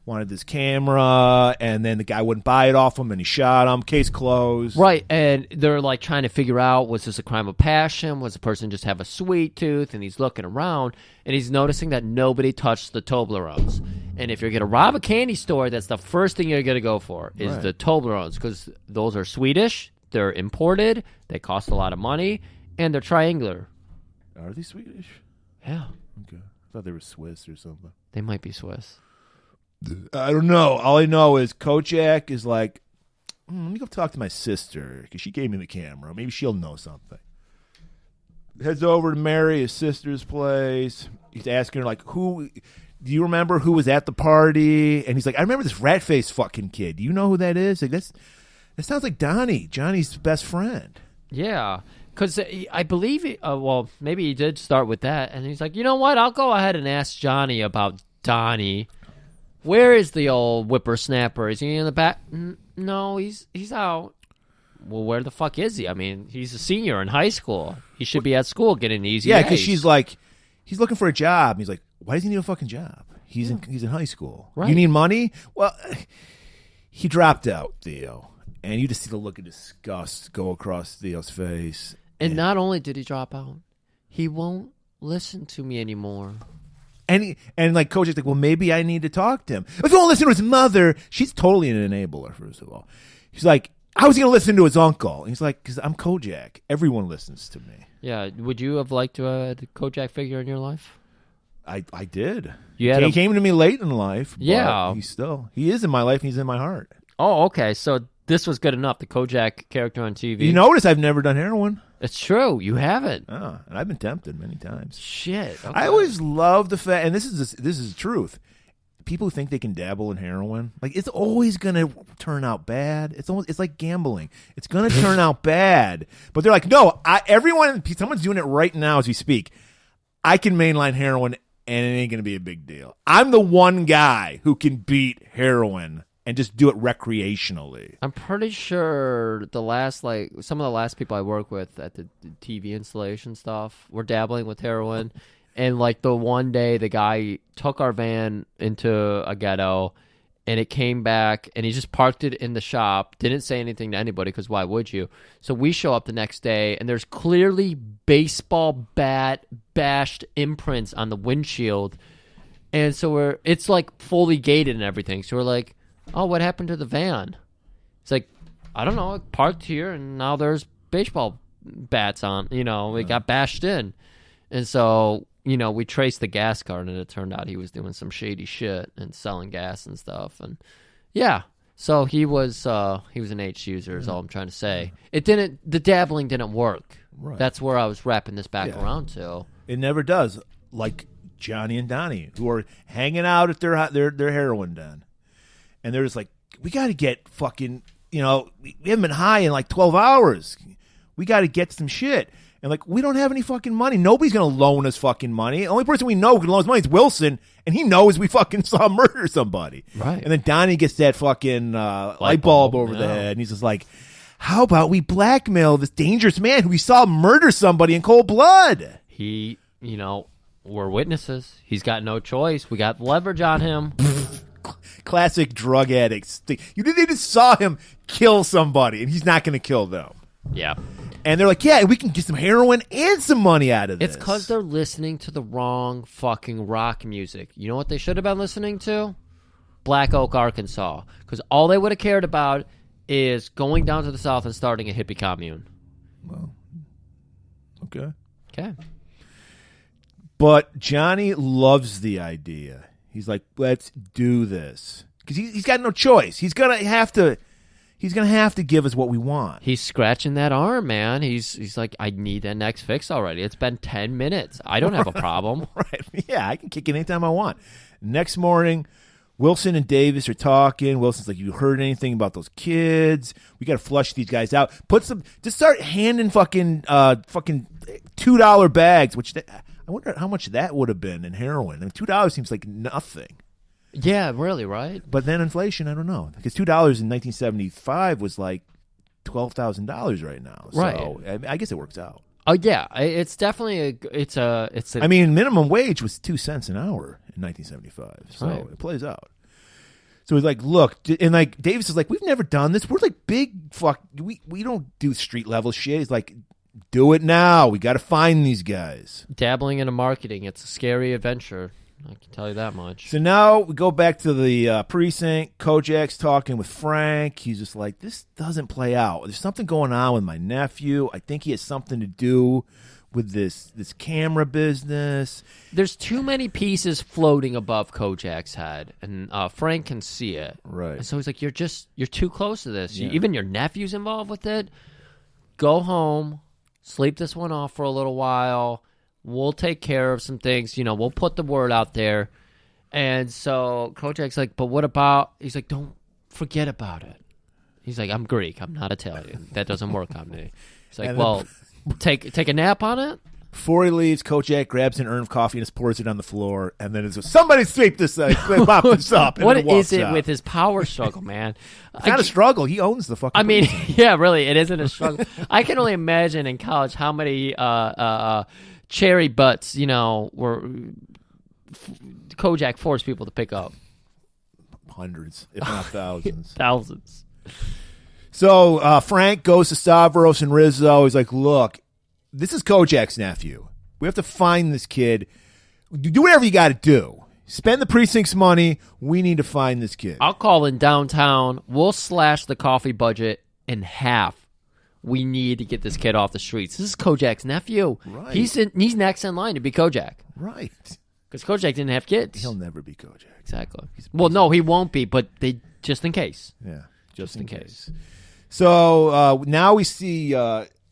wanted this camera, and then the guy wouldn't buy it off him, and he shot him. Case closed. Right, and they're like trying to figure out, was this a crime of passion? Was the person just have a sweet tooth? And he's looking around, and he's noticing that nobody touched the Toblerones. And if you're going to rob a candy store, that's the first thing you're going to go for is the Toblerones, because those are Swedish, they're imported, they cost a lot of money, and they're triangular. Are they Swedish? Yeah. Okay. I thought they were Swiss or something. They might be Swiss. I don't know. All I know is Kojak is like, let me go talk to my sister because she gave me the camera. Maybe she'll know something. Heads over to Mary, his sister's place. He's asking her, like, do you remember who was at the party? And he's like, I remember this rat-faced fucking kid. Do you know who that is? Like, that sounds like Donnie, Johnny's best friend. Yeah, Because I believe, well, maybe he did start with that, and he's like, you know what? I'll go ahead and ask Johnny about Donnie. Where is the old whippersnapper? Is he in the back? No, he's out. Well, where the fuck is he? I mean, he's a senior in high school. He should be at school getting easy. Yeah, because she's like, he's looking for a job. He's like, why does he need a fucking job? He's in high school. Right. You need money? Well, he dropped out, Theo, and you just see the look of disgust go across Theo's face. And not only did he drop out, he won't listen to me anymore. And like Kojak's like, well, maybe I need to talk to him. If you won't listen to his mother, she's totally an enabler. First of all, she's like, how is he gonna listen to his uncle? And he's like, because I'm Kojak. Everyone listens to me. Yeah. Would you have liked to have a Kojak figure in your life? I did. He came to me late in life. But yeah. He is in my life. And he's in my heart. Oh, okay. So this was good enough. The Kojak character on TV. You notice I've never done heroin. It's true. You haven't. Oh, and I've been tempted many times. Shit. Okay. I always love the fact, and this is the truth. People who think they can dabble in heroin, like it's always gonna turn out bad. It's like gambling. It's gonna turn out bad. But they're like, no, someone's doing it right now as we speak. I can mainline heroin, and it ain't gonna be a big deal. I'm the one guy who can beat heroin and just do it recreationally. I'm pretty sure some of the last people I work with at the TV installation stuff were dabbling with heroin. And like the one day the guy took our van into a ghetto and it came back and he just parked it in the shop, didn't say anything to anybody because why would you? So we show up the next day and there's clearly baseball bat bashed imprints on the windshield. And so it's like fully gated and everything. So we're like, oh, what happened to the van? It's like, I don't know. It parked here, and now there's baseball bats on. It got bashed in. And so, we traced the gas card, and it turned out he was doing some shady shit and selling gas and stuff. And, yeah. So he was an H user is all I'm trying to say. The dabbling didn't work. Right. That's where I was wrapping this back around to. It never does. Like Johnny and Donnie, who are hanging out at their heroin den. And they're just like, we got to get fucking, we haven't been high in like 12 hours. We got to get some shit. And like, we don't have any fucking money. Nobody's going to loan us fucking money. The only person we know who can loan us money is Wilson. And he knows we fucking saw him murder somebody. Right. And then Donnie gets that fucking light bulb over the head. And he's just like, how about we blackmail this dangerous man who we saw murder somebody in cold blood? We're witnesses. He's got no choice. We got leverage on him. Classic drug addicts. You just saw him kill somebody, and he's not going to kill them. Yeah. And they're like, yeah, we can get some heroin and some money out of this. It's because they're listening to the wrong fucking rock music. You know what they should have been listening to? Black Oak, Arkansas. Because all they would have cared about is going down to the south and starting a hippie commune. Well, okay. Okay. But Johnny loves the idea. He's like, let's do this. Because he's got no choice. He's gonna have to give us what we want. He's scratching that arm, man. He's like, I need that next fix already. It's been 10 minutes. I don't have a problem. Right. Yeah, I can kick it anytime I want. Next morning, Wilson and Davis are talking. Wilson's like, you heard anything about those kids? We got to flush these guys out. Just start handing fucking $2 bags, which I wonder how much that would have been in heroin. I mean, $2 seems like nothing. Yeah, really, right? But then inflation, I don't know. Because $2 in 1975 was like $12,000 right now. Right. So I guess it works out. Oh yeah, it's definitely it's a. I mean, minimum wage was 2 cents an hour in 1975, so right. It plays out. So he's like, look, and like Davis is like, we've never done this. We're like big fuck. We don't do street level shit. He's like, do it now. We got to find these guys. Dabbling into marketing, it's a scary adventure. I can tell you that much. So now we go back to the precinct. Kojak's talking with Frank. He's just like, this doesn't play out. There's something going on with my nephew. I think he has something to do with this camera business. There's too many pieces floating above Kojak's head, and Frank can see it. Right. And so he's like, you're too close to this. Yeah. Even your nephew's involved with it. Go home, sleep this one off for a little while. We'll take care of some things. We'll put the word out there. And so Kojak's like, but what about... He's like, don't forget about it. He's like, I'm Greek. I'm not Italian. That doesn't work on me. He's like, take a nap on it. Before he leaves, Kojak grabs an urn of coffee and just pours it on the floor, and then it's somebody sweep this, mop this up. And what then walks is it out. with his power struggle, man? It's not a struggle. He owns the fucking. I mean, prison. yeah, really, it isn't a struggle. I can only imagine in college how many cherry butts, were Kojak forced people to pick up. Hundreds, if not thousands. Thousands. So Frank goes to Stavros and Rizzo. He's like, look, this is Kojak's nephew. We have to find this kid. Do whatever you got to do. Spend the precinct's money. We need to find this kid. I'll call in downtown. We'll slash the coffee budget in half. We need to get this kid off the streets. This is Kojak's nephew. Right. He's next in line to be Kojak. Right. Because Kojak didn't have kids. He'll never be Kojak. Exactly. Well, no, he won't be, but just in case. Yeah, just in case. So now we see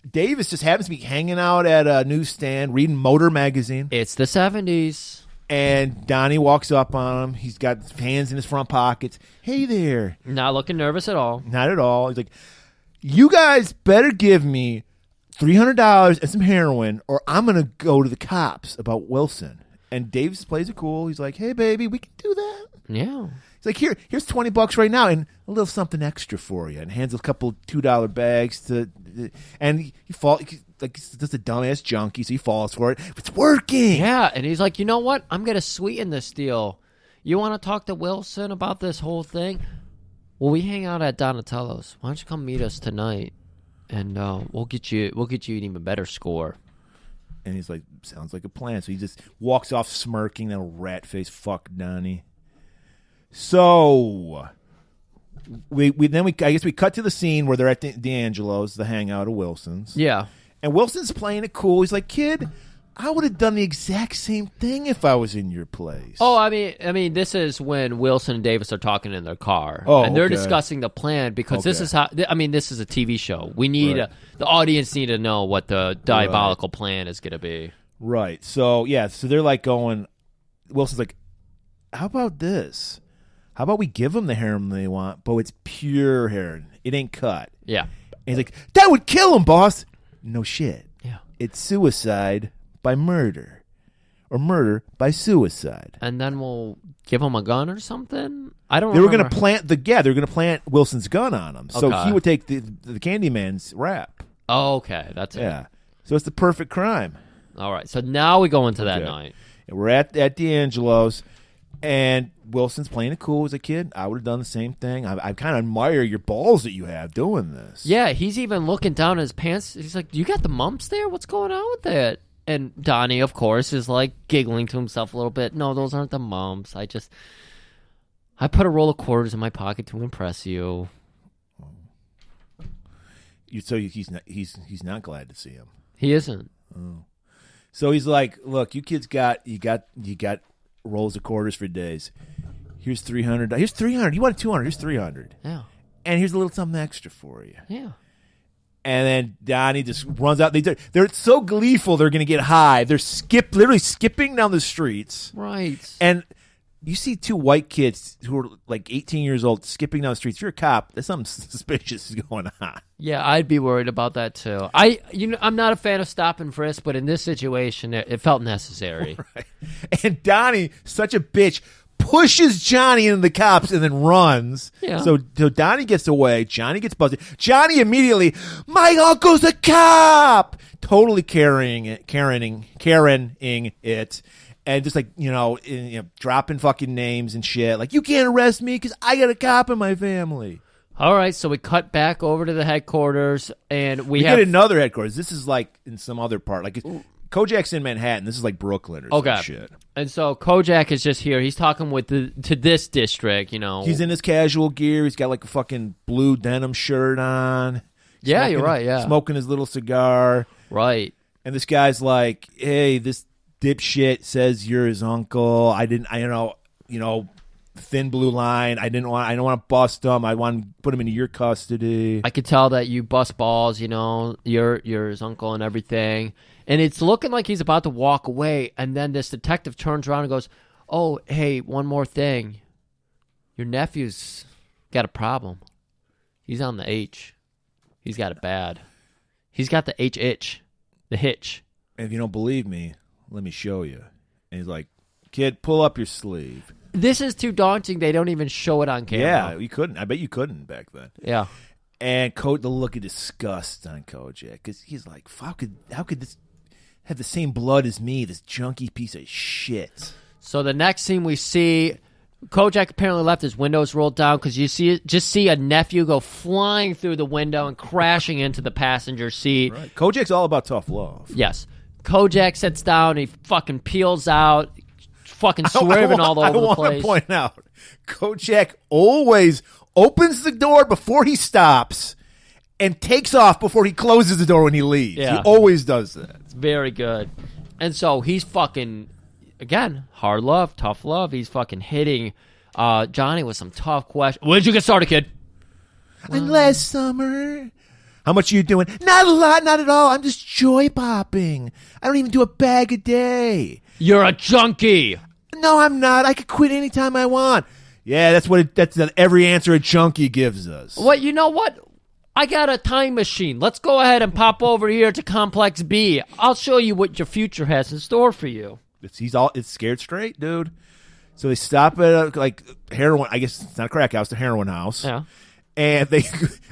Davis just happens to be hanging out at a newsstand reading Motor magazine. It's the 70s. And Donnie walks up on him. He's got his hands in his front pockets. Hey there. Not looking nervous at all. Not at all. He's like, you guys better give me $300 and some heroin or I'm going to go to the cops about Wilson. And Davis plays it cool. He's like, hey, baby, we can do that. Yeah. He's like, here's $20 right now and a little something extra for you. And hands a couple $2 bags to, and he falls like he's just a dumbass junkie, so he falls for it. It's working. Yeah, and he's like, you know what? I'm gonna sweeten this deal. You want to talk to Wilson about this whole thing? Well, we hang out at Donatello's. Why don't you come meet us tonight, and we'll get you an even better score. And he's like, sounds like a plan. So he just walks off smirking, that rat face. Fuck Donnie. So we cut to the scene where they're at D'Angelo's, the hangout of Wilson's. Yeah. And Wilson's playing it cool. He's like, kid, I would have done the exact same thing if I was in your place. Oh, I mean, this is when Wilson and Davis are talking in their car, and they're discussing the plan because this is how. I mean, this is a TV show. We need the audience need to know what the diabolical plan is going to be. Right. So so they're like going. Wilson's like, how about this? How about we give them the heroin they want, but it's pure heroin. It ain't cut. Yeah. And he's like, that would kill him, boss. No shit. Yeah. It's suicide by murder or murder by suicide. And then we'll give him a gun or something? I don't They remember. were going to plant Wilson's gun on him. So he would take the Candyman's rap. Oh, okay. That's it. Yeah. So it's the perfect crime. All right. So now we go into that night. And we're at D'Angelo's, and Wilson's playing it cool as a kid. I would have done the same thing. I kind of admire your balls that you have doing this. Yeah, he's even looking down at his pants. He's like, you got the mumps there? What's going on with that? And Donnie, of course, is like giggling to himself a little bit. No, those aren't the mumps. I put a roll of quarters in my pocket to impress you. So he's not glad to see him. He isn't. Oh. So he's like, look, you kids got rolls of quarters for days. Here's $300. Here's $300. You wanted $200. Here's $300. Yeah. And here's a little something extra for you. Yeah. And then Donnie just runs out. They're so gleeful they're going to get high. They're literally skipping down the streets. Right. And you see two white kids who are like 18 years old skipping down the streets. If you're a cop, there's something suspicious is going on. Yeah, I'd be worried about that too. I'm not a fan of stop and frisk, but in this situation, it felt necessary. Right. And Donnie, such a bitch, pushes Johnny into the cops and then runs. Yeah. So Donnie gets away. Johnny gets busted. Johnny immediately, my uncle's a cop! Totally Karening it. And just like, dropping fucking names and shit. Like, you can't arrest me because I got a cop in my family. All right, so we cut back over to the headquarters, and we get another headquarters. This is like in some other part. Like, Kojak's in Manhattan. This is like Brooklyn or some shit. And so Kojak is just here. He's talking to this district, He's in his casual gear. He's got like a fucking blue denim shirt on. Yeah, you're right, yeah. Smoking his little cigar. Right. And this guy's like, hey, this dipshit says you're his uncle. Thin blue line. I don't want to bust him. I want to put him into your custody. I could tell that you bust balls, you're his uncle and everything. And it's looking like he's about to walk away, and then this detective turns around and goes, oh, hey, one more thing. Your nephew's got a problem. He's on the H. He's got it bad. He's got the H itch. The hitch. And if you don't believe me, let me show you. And he's like, kid, pull up your sleeve. This is too daunting. They don't even show it on camera. Yeah, you couldn't. I bet you couldn't back then. Yeah. And the look of disgust on Kojak, because he's like, how could this have the same blood as me, this junky piece of shit? So the next scene we see, Kojak apparently left his windows rolled down because you see a nephew go flying through the window and crashing into the passenger seat. Right. Kojak's all about tough love. Yes. Kojak sits down, he fucking peels out, fucking swerving all over the place. I want to point out, Kojak always opens the door before he stops and takes off before he closes the door when he leaves. Yeah. He always does that. It's very good. And so he's fucking, again, hard love, tough love. He's fucking hitting Johnny with some tough questions. When did you get started, kid? Last summer. How much are you doing? Not a lot, not at all. I'm just joy popping. I don't even do a bag a day. You're a junkie. No, I'm not. I could quit anytime I want. Yeah, that's every answer a junkie gives us. What? You know what? I got a time machine. Let's go ahead and pop over here to Complex B. I'll show you what your future has in store for you. It's scared straight, dude. So they stop at like heroin. I guess it's not a crack house, the heroin house. Yeah. And they,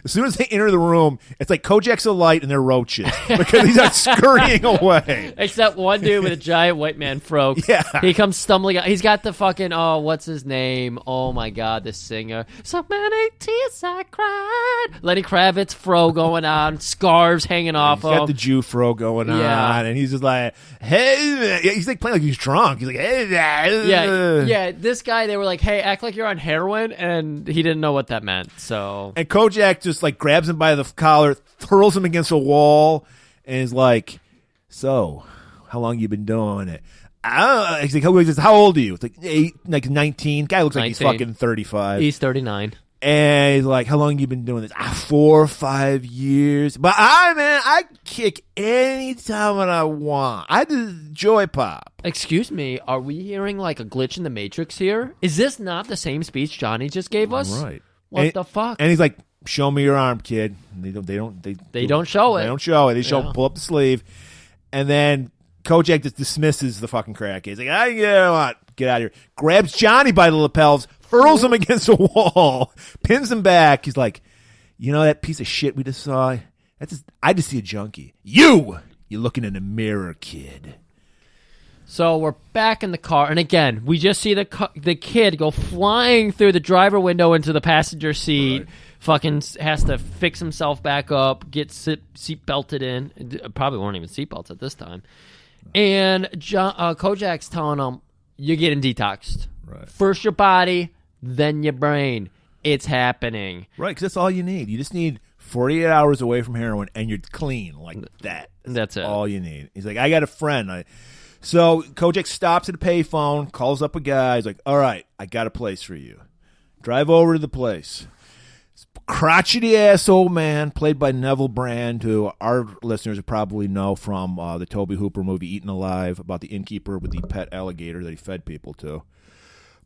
as soon as they enter the room, it's like Kojak's a light and they're roaches because he's not scurrying away. Except one dude with a giant white man fro. Yeah. He comes stumbling out. He's got the fucking, what's his name? Oh my God, this singer. So many tears I cried. Lenny Kravitz fro going on, scarves hanging off He's him. got the Jew fro going on, and he's just like, hey, he's like playing like he's drunk. He's like, hey, Yeah, this guy, they were like, hey, act like you're on heroin, and he didn't know what that meant, so. And Kojak just like grabs him by the collar, hurls him against a wall, and is like, so, how long you been doing it? He's like, how old are you? It's like 19. Guy looks 19. like he's fucking 35. He's 39. And he's like, how long you been doing this? 4 or 5 years. But I kick anytime I want. I just joy pop. Excuse me, are we hearing like a glitch in the Matrix here? Is this not the same speech Johnny just gave us? Right. What the fuck? And he's like, show me your arm, kid. They don't show it. They don't show it. Pull up the sleeve. And then Kojak just dismisses the fucking crack. He's like, you know what? Get out of here. Grabs Johnny by the lapels, hurls him against a wall, pins him back. He's like, you know that piece of shit we just saw? I just see a junkie. You're looking in the mirror, kid. So we're back in the car, and again, we just see the kid go flying through the driver window into the passenger seat. Right. Fucking has to fix himself back up, get seat belted in. Probably weren't even seat belts at this time. And Kojak's telling him, you're getting detoxed. Right. First your body, then your brain. It's happening. Right, because that's all you need. You just need 48 hours away from heroin, and you're clean like that. That's it. All you need. He's like, I got a friend. So Kojak stops at a payphone, calls up a guy. He's like, all right, I got a place for you. Drive over to the place. Crotchety-ass old man, played by Neville Brand, who our listeners probably know from the Tobe Hooper movie Eaten Alive, about the innkeeper with the pet alligator that he fed people to.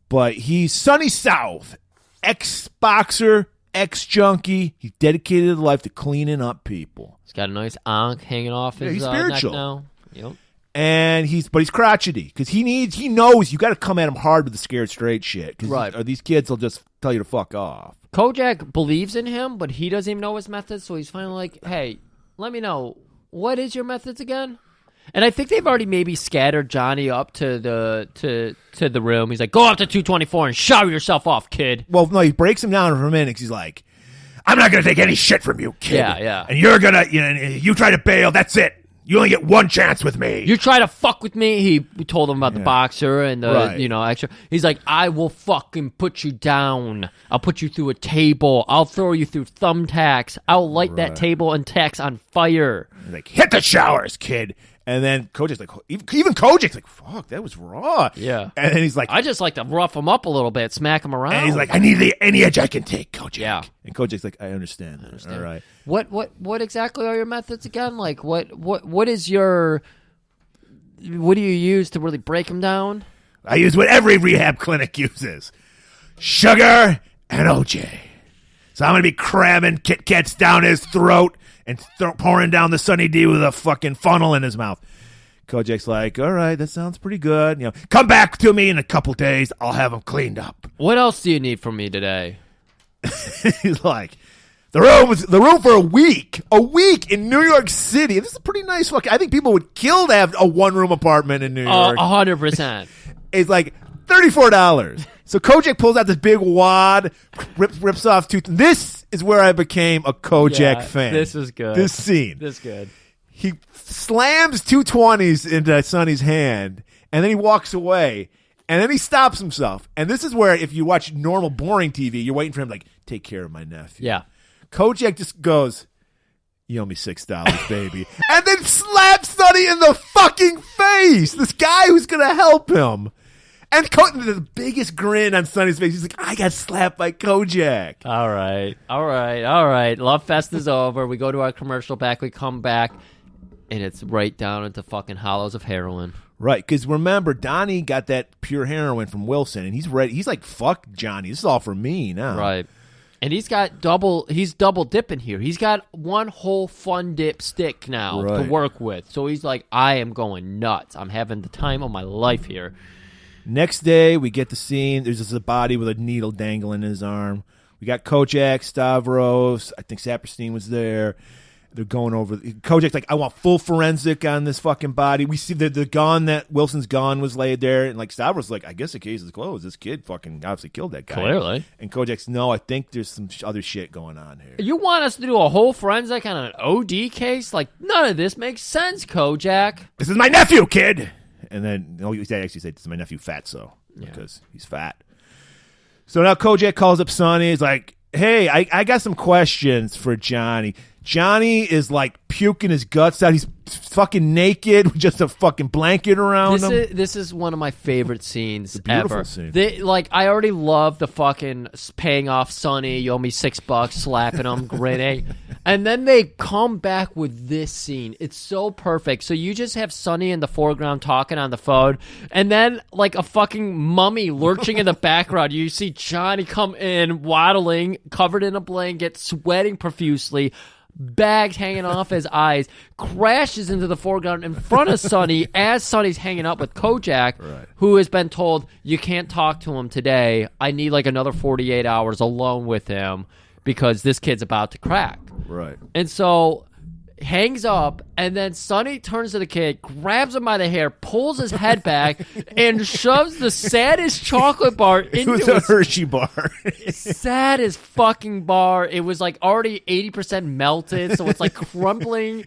But he's Sunny South, ex-boxer, ex-junkie. He dedicated his life to cleaning up people. He's got a nice ankh hanging off his he's spiritual. neck now. Yep. And he's crotchety because he knows you got to come at him hard with the scared straight shit. Because or these kids will just tell you to fuck off. Kojak believes in him, but he doesn't even know his methods. So he's finally like, "Hey, let me know, what is your methods again?" And I think they've already maybe scattered Johnny up to the room. He's like, "Go up to 224 and shower yourself off, kid." Well, no, he breaks him down for a minute. He's like, "I'm not gonna take any shit from you, kid. Yeah. And you're gonna, you try to bail. That's it. You only get one chance with me. You try to fuck with me." We told him about the boxer and the, extra. He's like, "I will fucking put you down. I'll put you through a table. I'll throw you through thumbtacks. I'll light that table and tacks on fire." He's like, "Hit the showers, kid." And then Kojak's like, even Kojak's like, "Fuck, that was raw." Yeah. And then he's like, "I just like to rough him up a little bit, smack him around." And he's like, "I need any edge I can take, Kojak." Yeah. And Kojak's like, I understand. All right. What exactly are your methods again? Like, what is your... What do you use to really break him down? I use what every rehab clinic uses. Sugar and OJ. So I'm going to be cramming Kit Kats down his throat and pouring down the Sunny D with a fucking funnel in his mouth. Kojak's like, all right, that sounds pretty good. Come back to me in a couple days. I'll have him cleaned up. What else do you need from me today? He's like, the room for a week in New York City. This is a pretty nice fucking. I think people would kill to have a 1-room apartment in New York. 100%. It's like $34. So Kojak pulls out this big wad, rips off two. This is where I became a Kojak fan. This is good. This scene. This is good. He slams 2 20s into Sonny's hand, and then he walks away, and then he stops himself. And this is where, if you watch normal, boring TV, you're waiting for him like, take care of my nephew. Yeah. Kojak just goes, you owe me $6, baby. And then slaps Sonny in the fucking face. This guy who's going to help him. And the biggest grin on Sonny's face. He's like, I got slapped by Kojak. All right. Love Fest is over. We go to our commercial back. We come back, and it's right down into fucking hollows of heroin. Right, because remember, Donnie got that pure heroin from Wilson, and he's ready. He's like, fuck Johnny. This is all for me now. Right. And he's double dipping here. He's got one whole fun dip stick now to work with. So he's like, I am going nuts. I'm having the time of my life here. Next day, we get the scene. There's just a body with a needle dangling in his arm. We got Kojak, Stavros. I think Saperstein was there. They're going over. Kojak's like, I want full forensic on this fucking body. We see the gun that Wilson's gun was laid there. And like Stavros is like, I guess the case is closed. This kid fucking obviously killed that guy. Clearly. And Kojak's, no, I think there's some other shit going on here. You want us to do a whole forensic on an OD case? Like, none of this makes sense, Kojak. This is my nephew, kid. And then he actually said, this is my nephew Fatso, because he's fat. So now Kojak calls up Sonny. He's like, hey, I got some questions for Johnny. Johnny is like puking his guts out. He's fucking naked with just a fucking blanket around him. This is one of my favorite scenes it's a beautiful ever. Scene. I already love the fucking paying off Sonny. You owe me $6, slapping him, grinning. And then they come back with this scene. It's so perfect. So you just have Sonny in the foreground talking on the phone, and then like a fucking mummy lurching in the background. You see Johnny come in, waddling, covered in a blanket, sweating profusely, bags hanging off his eyes, crashes into the foreground in front of Sonny as Sonny's hanging up with Kojak, who has been told, you can't talk to him today. I need like another 48 hours alone with him because this kid's about to crack. Right. And so hangs up, and then Sonny turns to the kid, grabs him by the hair, pulls his head back, and shoves the saddest chocolate bar into a Hershey bar. Saddest fucking bar. It was like already 80% melted, so it's like crumbling,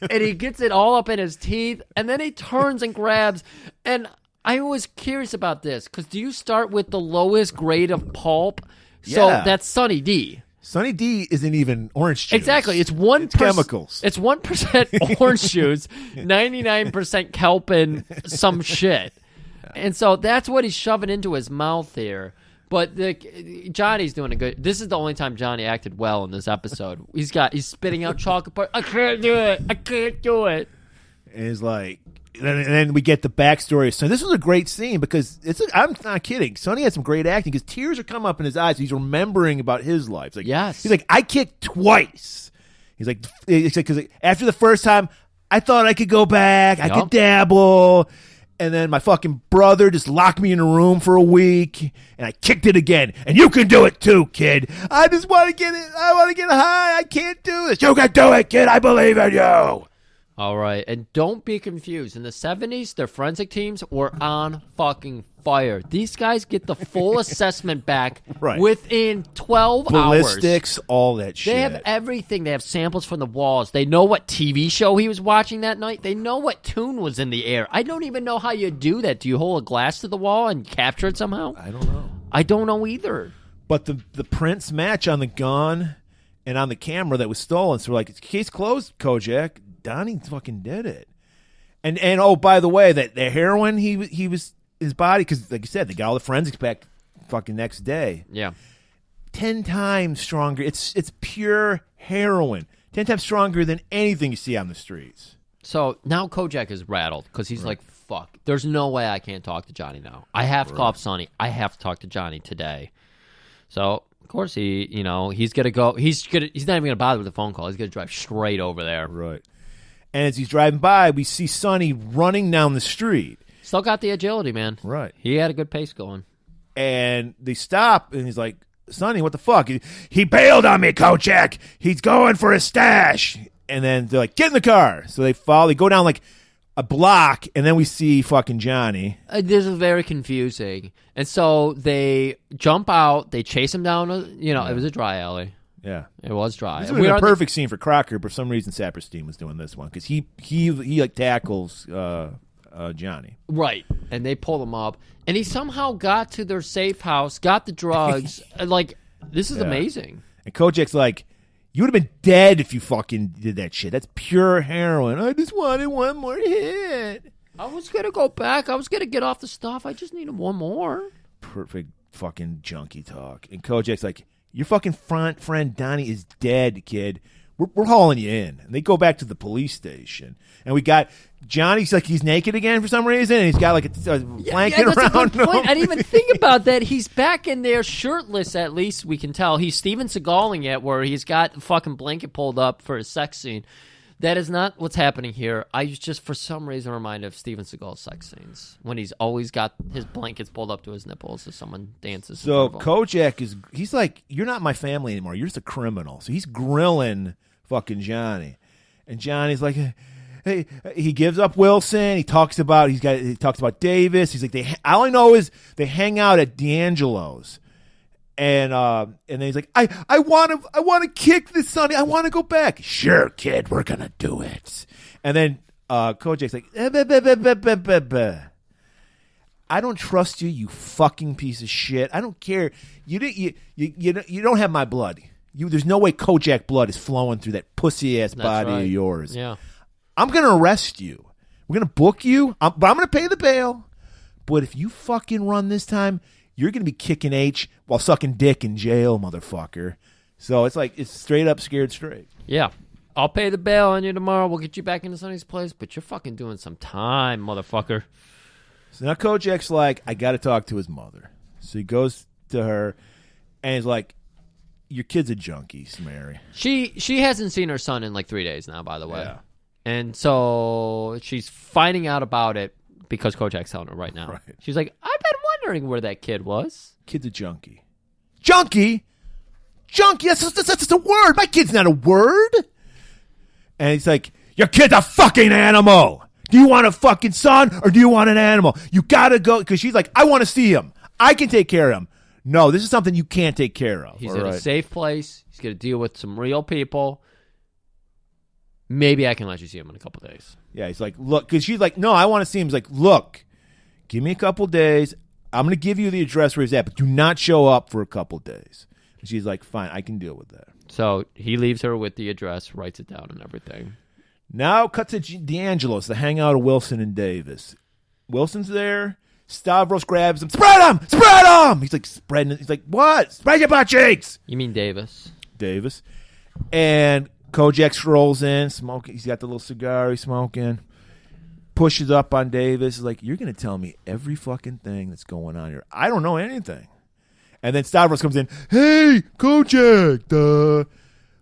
and he gets it all up in his teeth, and then he turns and grabs, and I was curious about this, because do you start with the lowest grade of pulp? So that's Sunny D. Sunny D isn't even orange juice. Exactly. It's chemicals. It's 1% orange juice, 99% kelp, some shit. And so that's what he's shoving into his mouth here. But Johnny's doing a good. This is the only time Johnny acted well in this episode. He's spitting out chocolate bar. I can't do it. And he's like, and then we get the backstory of Sonny. This was a great scene because I'm not kidding. Sonny had some great acting because tears are coming up in his eyes. He's remembering about his life. It's like, yes. He's like, I kicked twice. He's like, because after the first time, I thought I could go back. I could dabble. And then my fucking brother just locked me in a room for a week, and I kicked it again. And you can do it too, kid. I just want to get it. I want to get high. I can't do this. You can do it, kid. I believe in you. All right, and don't be confused. In the 70s, their forensic teams were on fucking fire. These guys get the full assessment back within 12 Ballistics, all that shit. They have everything. They have samples from the walls. They know what TV show he was watching that night. They know what tune was in the air. I don't even know how you do that. Do you hold a glass to the wall and capture it somehow? I don't know. I don't know either. But the prints match on the gun and on the camera that was stolen. So we're like, case closed, Kojak. Donnie fucking did it. And oh, by the way, that the heroin he was his body, because like you said, they got all the forensics back fucking next day. Yeah. 10 times stronger. It's pure heroin. 10 times stronger than anything you see on the streets. So now Kojak is rattled because he's like, fuck, there's no way I can't talk to Johnny now. I have to call up Sonny. I have to talk to Johnny today. So Of course, he's gonna go. He's not even gonna bother with the phone call. He's gonna drive straight over there. Right. And as he's driving by, we see Sonny running down the street. Still got the agility, man. Right. He had a good pace going. And they stop, and he's like, Sonny, what the fuck? He bailed on me, Kojak. He's going for his stash. And then they're like, get in the car. So they follow. They go down like a block, and then we see fucking Johnny. This is very confusing. And so they jump out. They chase him down. It was a dry alley. Yeah. It was dry. This would have been a perfect scene for Crocker, but for some reason Saperstein was doing this one because he like tackles Johnny. Right. And they pull him up. And he somehow got to their safe house, got the drugs. This is amazing. And Kojak's like, you would have been dead if you fucking did that shit. That's pure heroin. I just wanted one more hit. I was going to go back. I was going to get off the stuff. I just needed one more. Perfect fucking junkie talk. And Kojak's like, your fucking friend Donnie is dead, kid. We're hauling you in. And they go back to the police station. And we got Johnny's like he's naked again for some reason. And he's got like a blanket around him. I didn't even think about that. He's back in there shirtless, at least we can tell. He's Steven Seagaling it where he's got the fucking blanket pulled up for a sex scene. That is not what's happening here. I was just, for some reason, reminded of Steven Seagal's sex scenes when he's always got his blankets pulled up to his nipples as someone dances. So Kojak he's like, you're not my family anymore. You're just a criminal. So he's grilling fucking Johnny, and Johnny's like, hey, he gives up Wilson. He talks about Davis. He's like, all I know is they hang out at D'Angelo's. And then he's like, I want to kick this Sonny. I want to go back. Sure, kid, we're gonna do it. And then Kojak's like, I don't trust you, you fucking piece of shit. I don't care. You don't have my blood. There's no way Kojak blood is flowing through that pussy ass body of yours. Yeah, I'm gonna arrest you. We're gonna book you. But I'm gonna pay the bail. But if you fucking run this time, you're going to be kicking H while sucking dick in jail, motherfucker. So it's straight up scared straight. Yeah. I'll pay the bail on you tomorrow. We'll get you back into Sonny's place, but you're fucking doing some time, motherfucker. So now Kojak's like, I got to talk to his mother. So he goes to her, and he's like, your kid's a junkie, Mary. She hasn't seen her son in like 3 days now, by the way. Yeah. And so she's finding out about it because Kojak's telling her right now. Right. She's like, I've been wondering where that kid was. Kid's a junkie. Junkie? Junkie? That's a word. My kid's not a word. And he's like, your kid's a fucking animal. Do you want a fucking son or do you want an animal? You got to go. Because she's like, I want to see him. I can take care of him. No, this is something you can't take care of. He's in a safe place. He's going to deal with some real people. Maybe I can let you see him in a couple days. Yeah, he's like, look, because she's like, no, I want to see him. He's like, look, give me a couple days. I'm going to give you the address where he's at, but do not show up for a couple days. And she's like, fine, I can deal with that. So he leaves her with the address, writes it down and everything. Now cut to D'Angelo's, the hangout of Wilson and Davis. Wilson's there. Stavros grabs him. Spread him! Spread him! He's like, spreading. He's like, what? Spread your butt cheeks! You mean Davis. And Kojak strolls in, smoking. He's got the little cigar he's smoking. Pushes up on Davis. He's like, you're going to tell me every fucking thing that's going on here. I don't know anything. And then Stavros comes in. Hey, Kojak,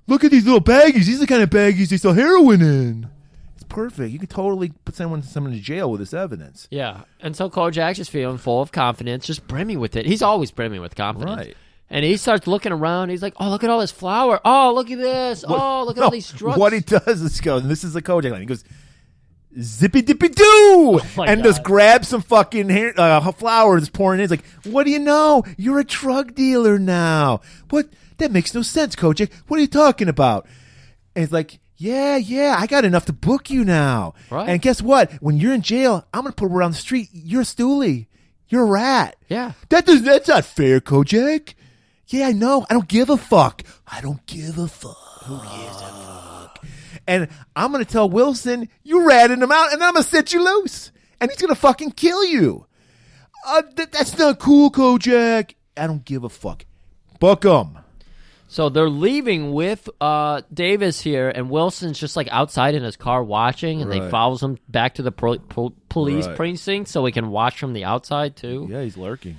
look at these little baggies. These are the kind of baggies they sell heroin in. It's perfect. You could totally put someone to jail with this evidence. Yeah. And so Kojak's just feeling full of confidence, just brimming with it. He's always brimming with confidence. Right. And he starts looking around. He's like, oh, look at all this flour. Oh, look at this. Look at all these drugs. What he does is go, and this is the Kojak line. He goes, zippy-dippy-doo! And just grabs some fucking flour that's pouring in. He's like, what do you know? You're a drug dealer now. What? That makes no sense, Kojak. What are you talking about? And he's like, yeah, I got enough to book you now. Right. And guess what? When you're in jail, I'm going to put her around the street. You're a stoolie. You're a rat. Yeah. That's not fair, Kojak. Yeah, I know. I don't give a fuck. I don't give a fuck. Who gives a fuck? And I'm going to tell Wilson, you ratted him out, and I'm going to set you loose. And he's going to fucking kill you. That's not cool, Kojak. I don't give a fuck. Book him. So they're leaving with Davis here, and Wilson's just like outside in his car watching, and they follows him back to the police precinct so he can watch from the outside too. Yeah, he's lurking.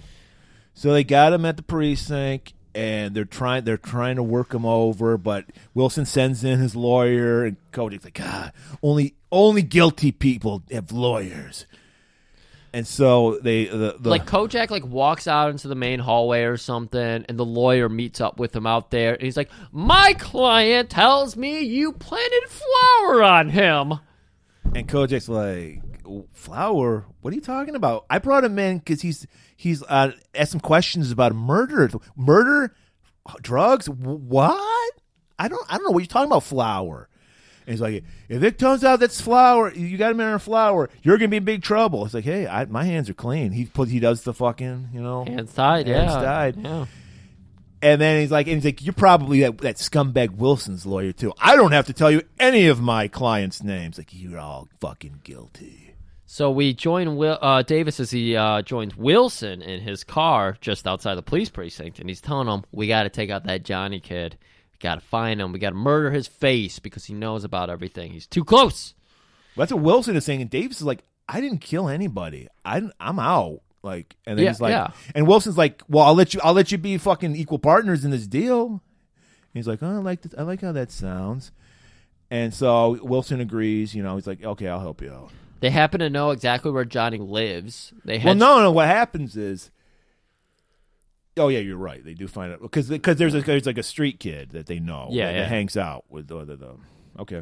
So they got him at the precinct, and they're trying to work him over, but Wilson sends in his lawyer, and Kojak's like, God, only guilty people have lawyers. And so like Kojak like walks out into the main hallway or something, and the lawyer meets up with him out there, and he's like, my client tells me you planted flour on him. And Kojak's like, flour? What are you talking about? I brought him in because he's asked some questions about murder, drugs. What? I don't know what you're talking about. Flour. And he's like, if it turns out that's flour, you got him in on flour, you're gonna be in big trouble. It's like, hey, my hands are clean. He does the fucking, hands tied, tied. Yeah. And then he's like, you're probably that scumbag Wilson's lawyer too. I don't have to tell you any of my clients' names. Like, you're all fucking guilty. So we join Davis as he joins Wilson in his car just outside the police precinct, and he's telling him, we got to take out that Johnny kid. Got to find him. We got to murder his face because he knows about everything. He's too close. That's what Wilson is saying, and Davis is like, I didn't kill anybody. I'm out. Like, and then he's like, and Wilson's like, well, I'll let you be fucking equal partners in this deal. And he's like, oh, I like how that sounds. And so Wilson agrees. He's like, okay, I'll help you out. They happen to know exactly where Johnny lives. No. What happens is. Oh yeah, you're right. They do find out because there's like a street kid that they know that hangs out with the okay.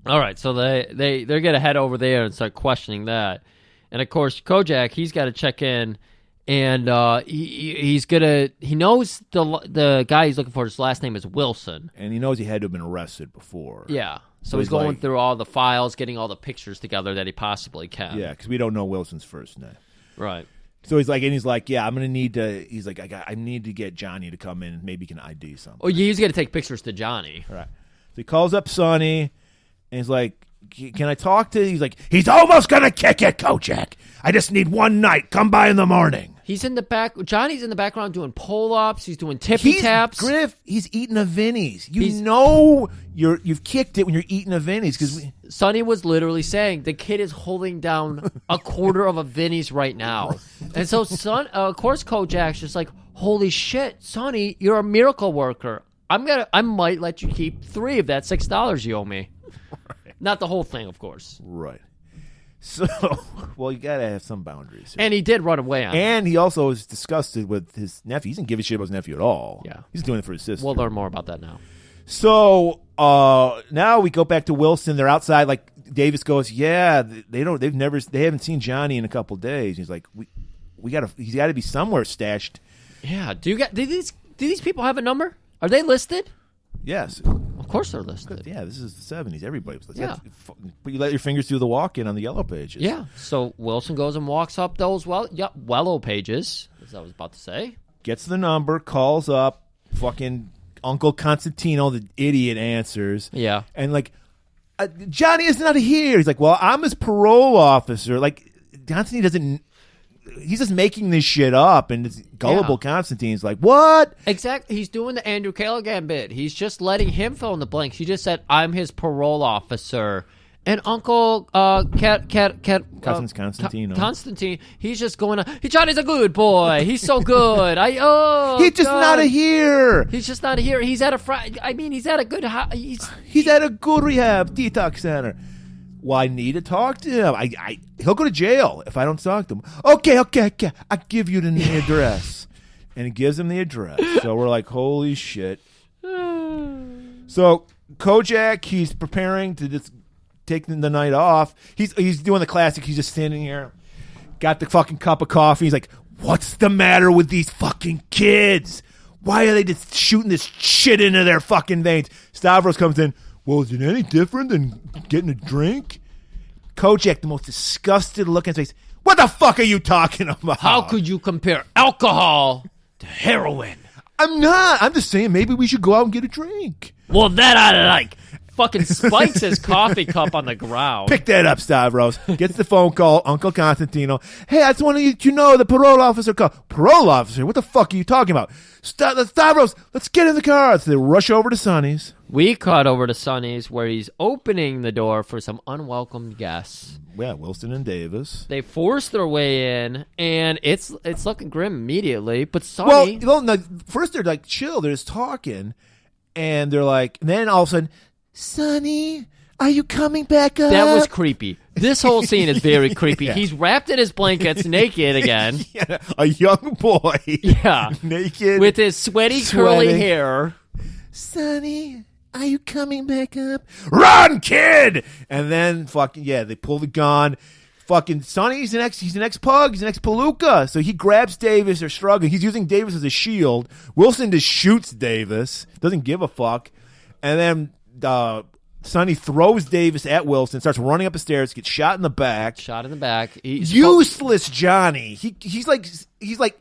All right, so they're gonna head over there and start questioning that, and of course Kojak, he's got to check in, and he knows the guy he's looking for. His last name is Wilson, and he knows he had to have been arrested before. Yeah, so he's going through all the files, getting all the pictures together that he possibly can. Yeah, because we don't know Wilson's first name. Right. So he's like, yeah, I'm gonna need to. He's like, I need to get Johnny to come in, and maybe he can ID something. Oh, yeah, he's gonna take pictures to Johnny. Right. So he calls up Sonny, and he's like, can I talk to? He's like, he's almost gonna kick it, Kojak. I just need one night. Come by in the morning. He's in the back. Johnny's in the background doing pull-ups. He's doing Tippy-Taps. Griff, he's eating a Vinnie's. You've kicked it when you're eating a Vinnie's. Because Sonny was literally saying the kid is holding down a quarter of a Vinnie's right now. And so, of course, Kojak's just like, holy shit, Sonny, you're a miracle worker. I might let you keep 3 of that $6 you owe me. Right. Not the whole thing, of course. Right. So, well, you got to have some boundaries. And he did run away on And he also was disgusted with his nephew. He didn't give a shit about his nephew at all. Yeah. He's doing it for his sister. We'll learn more about that now. So, now we go back to Wilson. They're outside. Like, Davis goes, yeah, they haven't seen Johnny in a couple days. He's like, he's got to be somewhere stashed. Yeah. Do these people have a number? Are they listed? Yes. Of course they're listed. Yeah, this is the 70s. Everybody was listed. Yeah. But you let your fingers do the walk-in on the yellow pages. Yeah. So Wilson goes and walks up those yellow pages, as I was about to say. Gets the number, calls up, fucking Uncle Constantino, the idiot, answers. Yeah. And like, Johnny is not here. He's like, well, I'm his parole officer. Like, Constantine doesn't... He's just making this shit up, and it's gullible Constantine's like, what? Exactly. He's doing the Andrew Callaghan bit. He's just letting him fill in the blanks. He just said, I'm his parole officer. And Uncle Constantine, he's just going on, Johnny's a good boy. He's so good. He's just not here. He's just not here. He's at he's at a good he's at a good rehab detox center. Well, I need to talk to him. He'll go to jail if I don't talk to him. Okay. I'll give you the address. And he gives him the address. So we're like, holy shit. So Kojak, he's preparing to just take the night off. He's doing the classic. He's just standing here, got the fucking cup of coffee. He's like, what's the matter with these fucking kids? Why are they just shooting this shit into their fucking veins? Stavros comes in. Well, is it any different than getting a drink? Kojak, the most disgusted look on his face. What the fuck are you talking about? How could you compare alcohol to heroin? I'm not. I'm just saying maybe we should go out and get a drink. Well, that I like. fucking spikes his coffee cup on the ground. Pick that up, Stavros. Gets the phone call, Uncle Constantino. Hey, I just want to let you know the parole officer called. Parole officer? What the fuck are you talking about? Stavros, let's get in the car. So they rush over to Sonny's. We cut over to Sonny's where he's opening the door for some unwelcome guests. Yeah, Wilson and Davis. They force their way in, and it's looking grim immediately. But Sonny... Well, no, first they're like chill. They're just talking, and they're like... And then all of a sudden, Sonny, are you coming back up? That was creepy. This whole scene is very creepy. Yeah. He's wrapped in his blankets, naked again. Yeah, a young boy. Yeah. Naked. With his sweaty, curly hair. Sonny, are you coming back up? Run, kid! And then fucking they pull the gun. Fucking Sonny, he's an ex-pug, he's an ex-palooka. So he grabs Davis, they're struggling. He's using Davis as a shield. Wilson just shoots Davis, doesn't give a fuck. And then Sonny throws Davis at Wilson, starts running up the stairs, gets shot in the back. Useless Johnny. He's like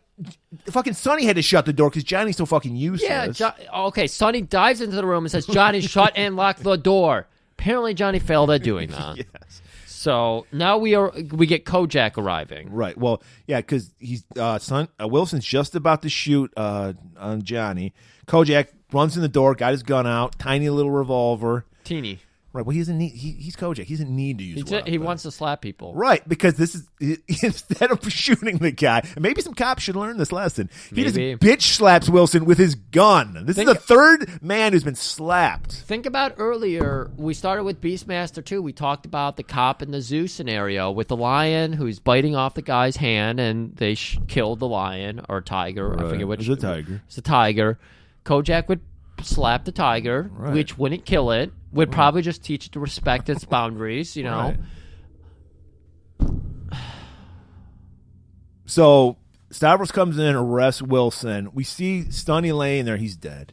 fucking Sonny had to shut the door because Johnny's so fucking useless. Yeah, okay, Sonny dives into the room and says, Johnny, shut and lock the door. Apparently Johnny failed at doing that. Yes. So now we get Kojak arriving. Right. Well, yeah, because Wilson's just about to shoot on Johnny. Kojak runs in the door, got his gun out, tiny little revolver. Teeny. Right. Well, he doesn't need. He's Kojak. He doesn't need to use. He wants to slap people. Right, because this is instead of shooting the guy. And maybe some cops should learn this lesson. He just bitch slaps Wilson with his gun. This is the third man who's been slapped. Think about earlier. We started with Beastmaster 2. We talked about the cop in the zoo scenario with the lion who's biting off the guy's hand, and they killed the lion or tiger. Right. I forget which. It's a tiger. It's a tiger. Kojak would slap the tiger, right. which wouldn't kill it. Would probably just teach it to respect its boundaries, you know. Right. So Stavros comes in, arrests Wilson. We see Sonny laying there. He's dead.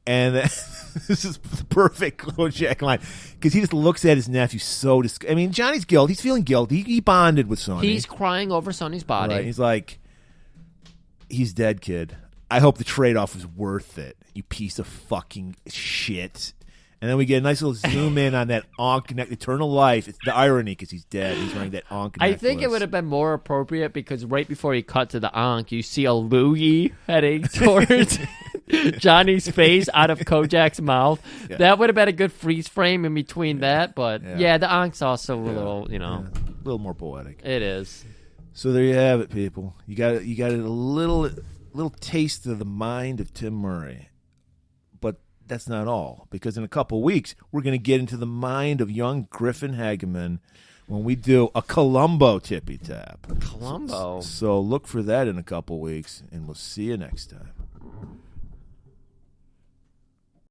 And this is the perfect Kojak line because he just looks at his nephew so I mean, Johnny's guilty. He's feeling guilty. He bonded with Sonny. He's crying over Sonny's body. Right. He's like, he's dead, kid. I hope the trade-off was worth it, you piece of fucking shit. And then we get a nice little zoom in on that Ankh eternal life. It's the irony because he's dead. He's wearing that Ankh necklace. I think it would have been more appropriate because right before you cut to the Ankh, you see a loogie heading towards Johnny's face out of Kojak's mouth. Yeah. That would have been a good freeze frame in between that. But the Ankh's also a little, a little more poetic. It is. So there you have it, people. You got a little taste of the mind of Tim Murray. That's not all, because in a couple weeks, we're going to get into the mind of young Griffin Hageman when we do a Columbo Tippy-Tap. Columbo? So look for that in a couple weeks, and we'll see you next time.